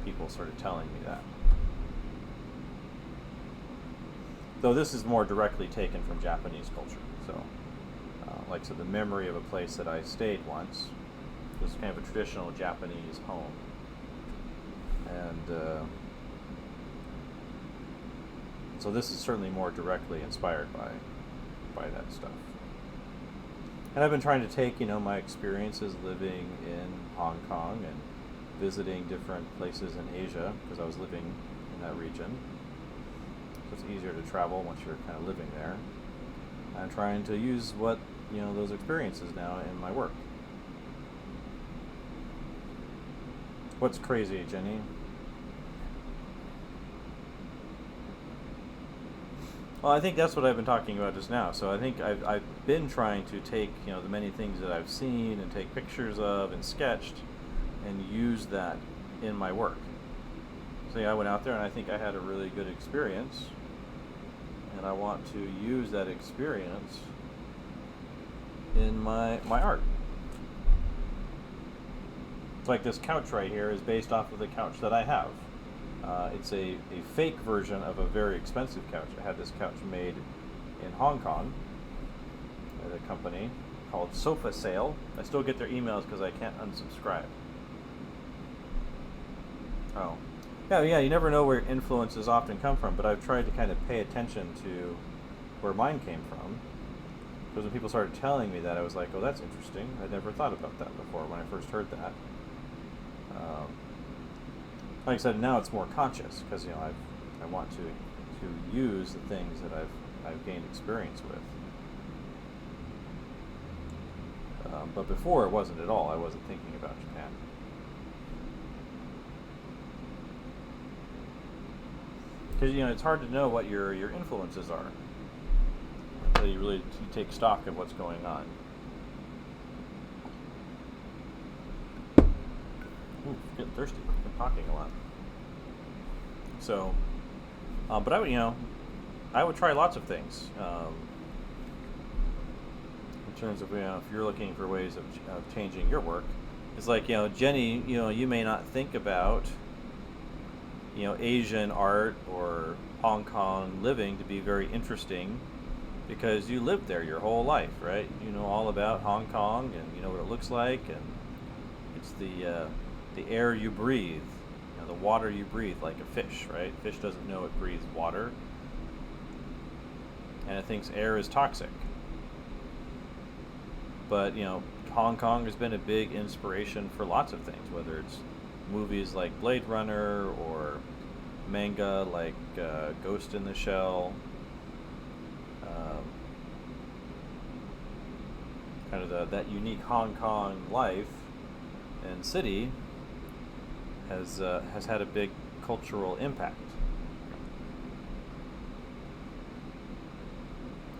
people started telling me that. Though this is more directly taken from Japanese culture, so the memory of a place that I stayed once was kind of a traditional Japanese home, and so this is certainly more directly inspired by that stuff. And I've been trying to take, my experiences living in Hong Kong and visiting different places in Asia, because I was living in that region. So it's easier to travel once you're kind of living there. I'm trying to use those experiences now in my work. What's crazy, Jenny? Well, I think that's what I've been talking about just now. So I think I've been trying to take, the many things that I've seen and take pictures of and sketched and use that in my work. So I went out there and I think I had a really good experience, and I want to use that experience in my art. It's like this couch right here is based off of the couch that I have. It's a fake version of a very expensive couch. I had this couch made in Hong Kong at a company called Sofa Sale. I still get their emails because I can't unsubscribe. Oh. Yeah, you never know where influences often come from, but I've tried to kind of pay attention to where mine came from. Because when people started telling me that, I was like, oh, that's interesting. I'd never thought about that before when I first heard that. Like I said, now it's more conscious because I want to use the things that I've gained experience with. But before it wasn't at all. I wasn't thinking about Japan. Because it's hard to know what your influences are until you take stock of what's going on. Ooh, getting thirsty. I'm talking a lot. So, but I would try lots of things. In terms of if you're looking for ways of changing your work, it's like Jenny. You may not think about Asian art or Hong Kong living to be very interesting because you lived there your whole life, right? You know all about Hong Kong and you know what it looks like, and it's the air you breathe, the water you breathe, like a fish, right? Fish doesn't know it breathes water, and it thinks air is toxic. But Hong Kong has been a big inspiration for lots of things, whether it's movies like Blade Runner or manga like Ghost in the Shell. Um, kind of that unique Hong Kong life and city has had a big cultural impact.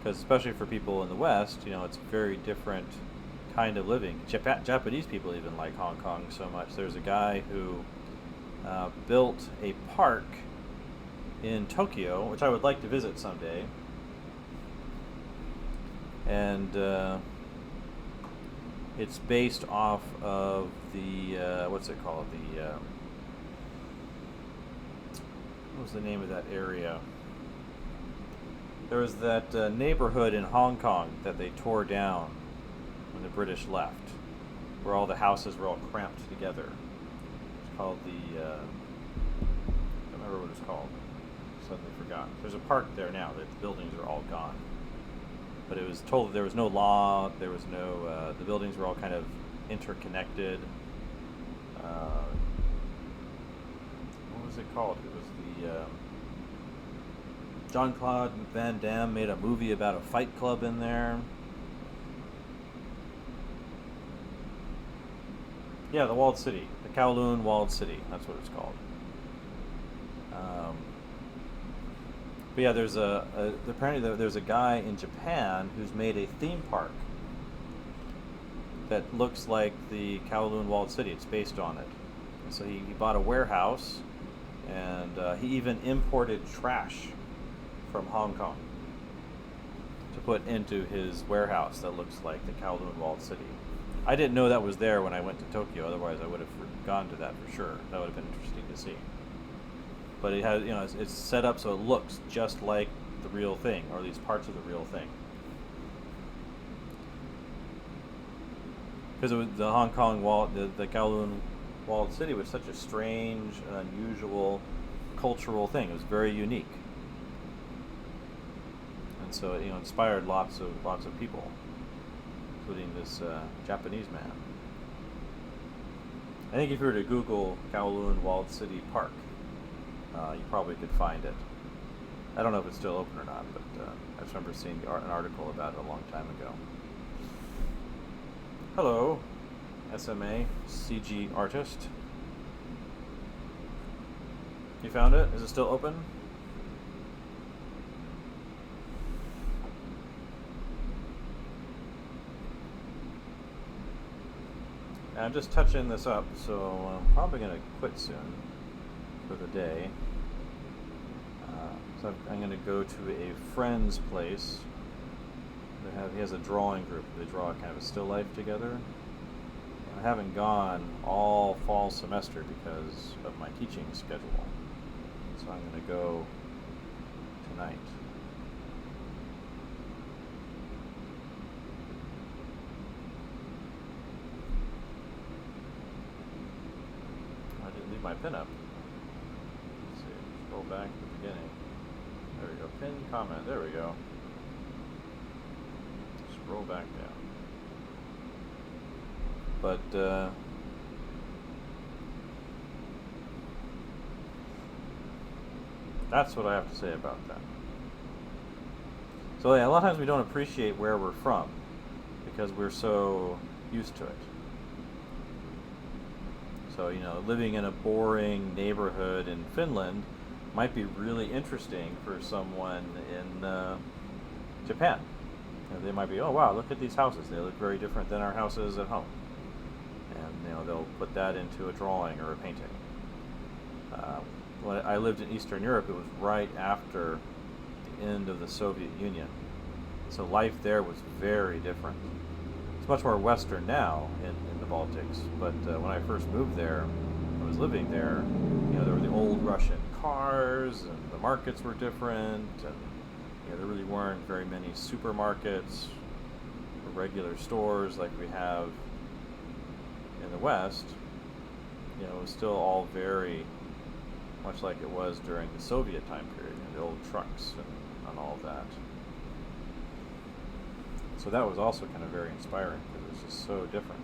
Because especially for people in the West, it's a very different kind of living. Japanese people even like Hong Kong so much. There's a guy who built a park in Tokyo, which I would like to visit someday. And it's based off of the what's it called? What was the name of that area? There was that neighborhood in Hong Kong that they tore down when the British left, where all the houses were all cramped together. It's called the I don't remember what it's called. Suddenly forgot. There's a park there now. The buildings are all gone. But it was told that there was no law. There was no. The buildings were all kind of interconnected. What was it called? It was the Jean-Claude Van Damme made a movie about a fight club in there. Yeah, the Walled City, the Kowloon Walled City. That's what it's called. But yeah, apparently there's a guy in Japan who's made a theme park that looks like the Kowloon Walled City. It's based on it. And so he bought a warehouse, and he even imported trash from Hong Kong to put into his warehouse that looks like the Kowloon Walled City. I didn't know that was there when I went to Tokyo. Otherwise, I would have gone to that for sure. That would have been interesting to see. But it has, it's set up so it looks just like the real thing, or at least parts of the real thing. Because the Hong Kong the Kowloon Walled City was such a strange, unusual, cultural thing. It was very unique, and so it inspired lots of people, including this Japanese man. I think if you were to Google Kowloon Walled City Park, you probably could find it. I don't know if it's still open or not, but I just remember seeing an article about it a long time ago. Hello, SMA CG artist. You found it? Is it still open? And I'm just touching this up, so I'm probably going to quit soon for the day. So I'm going to go to a friend's place. He has a drawing group. They draw kind of a still life together. I haven't gone all fall semester because of my teaching schedule. So I'm going to go tonight. I didn't leave my pin up. Let's see. Scroll back to the beginning. There we go. Pin comment. There we go. Scroll back down. But that's what I have to say about that. So yeah, a lot of times we don't appreciate where we're from because we're so used to it. So living in a boring neighborhood in Finland might be really interesting for someone in Japan. They might be, oh wow, look at these houses. They look very different than our houses at home. And they'll put that into a drawing or a painting. When I lived in Eastern Europe, it was right after the end of the Soviet Union. So life there was very different. It's much more Western now in the Baltics, but when I first moved there, I was living there, there were the old Russian cars, and the markets were different, and there really weren't very many supermarkets or regular stores like we have in the West. It was still all very much like it was during the Soviet time period, the old trucks and all of that. So that was also kind of very inspiring because it was just so different.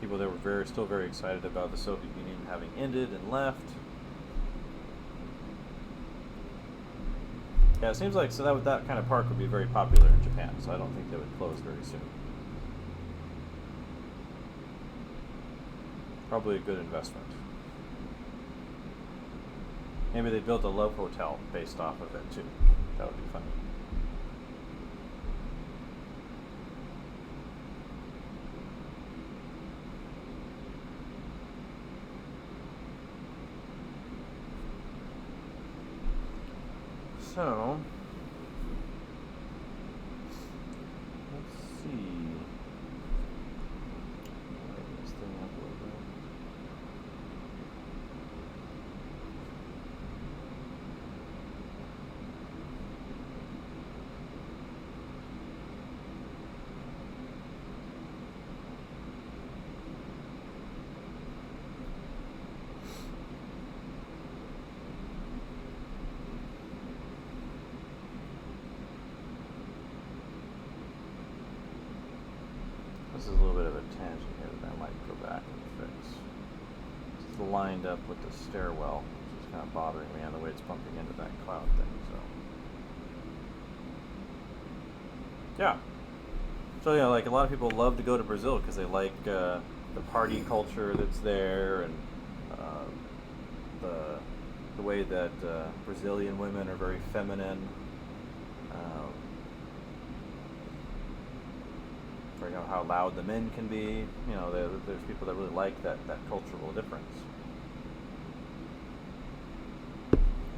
People that were still very excited about the Soviet Union having ended and left. Yeah, it seems like that kind of park would be very popular in Japan, so I don't think they would close very soon. Probably a good investment. Maybe they built a love hotel based off of it too. That would be funny. So, let's see. Lighten this thing up a little bit. This is a little bit of a tangent here that I might go back and fix. It's lined up with the stairwell, which is kind of bothering me on the way it's bumping into that cloud thing. So yeah, like a lot of people love to go to Brazil because they like the party culture that's there, and the way that Brazilian women are very feminine. Or, how loud the men can be. There's people that really like that cultural difference.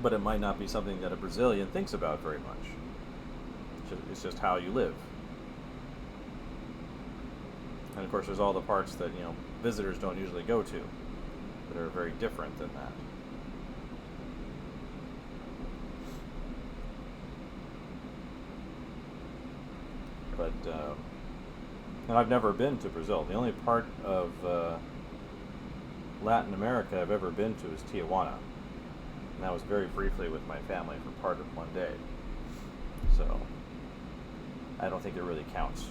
But it might not be something that a Brazilian thinks about very much. It's just how you live. And of course, there's all the parts that visitors don't usually go to that are very different than that. But and I've never been to Brazil. The only part of Latin America I've ever been to is Tijuana. And that was very briefly with my family for part of one day. So I don't think it really counts.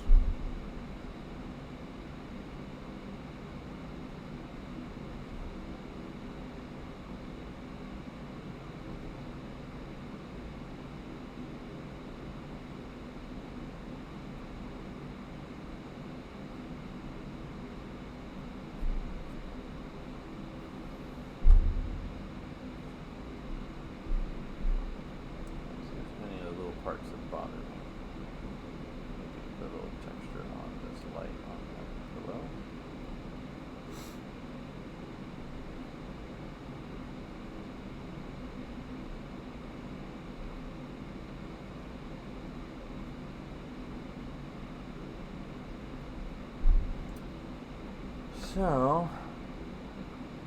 Parts that bother me. Maybe put a little texture on this light on that below. So,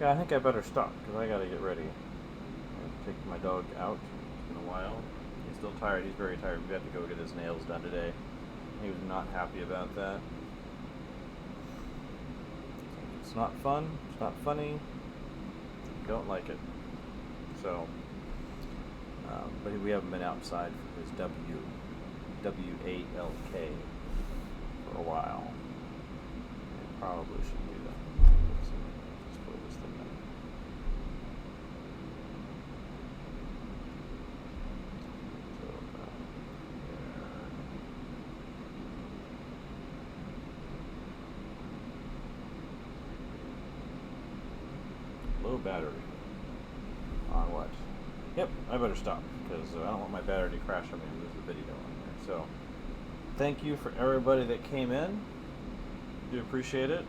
yeah, I think I better stop because I gotta get ready. I take my dog out. It's been a while. He's still tired. He's very tired. We had to go get his nails done today. He was not happy about that. It's not fun. It's not funny. Don't like it. So, but we haven't been outside for his W-A-L-K for a while. I probably should do that. Just pull this thing up. Low battery. On what? Yep, I better stop because I don't want my battery to crash on me and lose the video on here. So, thank you for everybody that came in. Do appreciate it.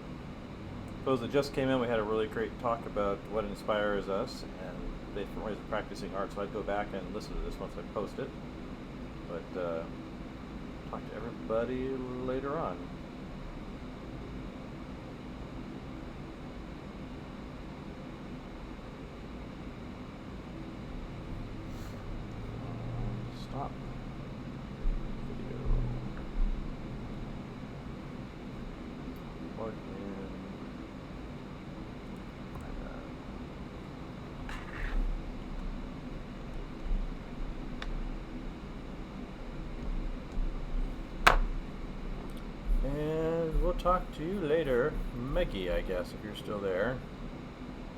Those that just came in, we had a really great talk about what inspires us and different ways of practicing art. So I'd go back and listen to this once I post it. But talk to everybody later on. Stop video. Plug in. will talk to you later. Meggie, I guess, if you're still there.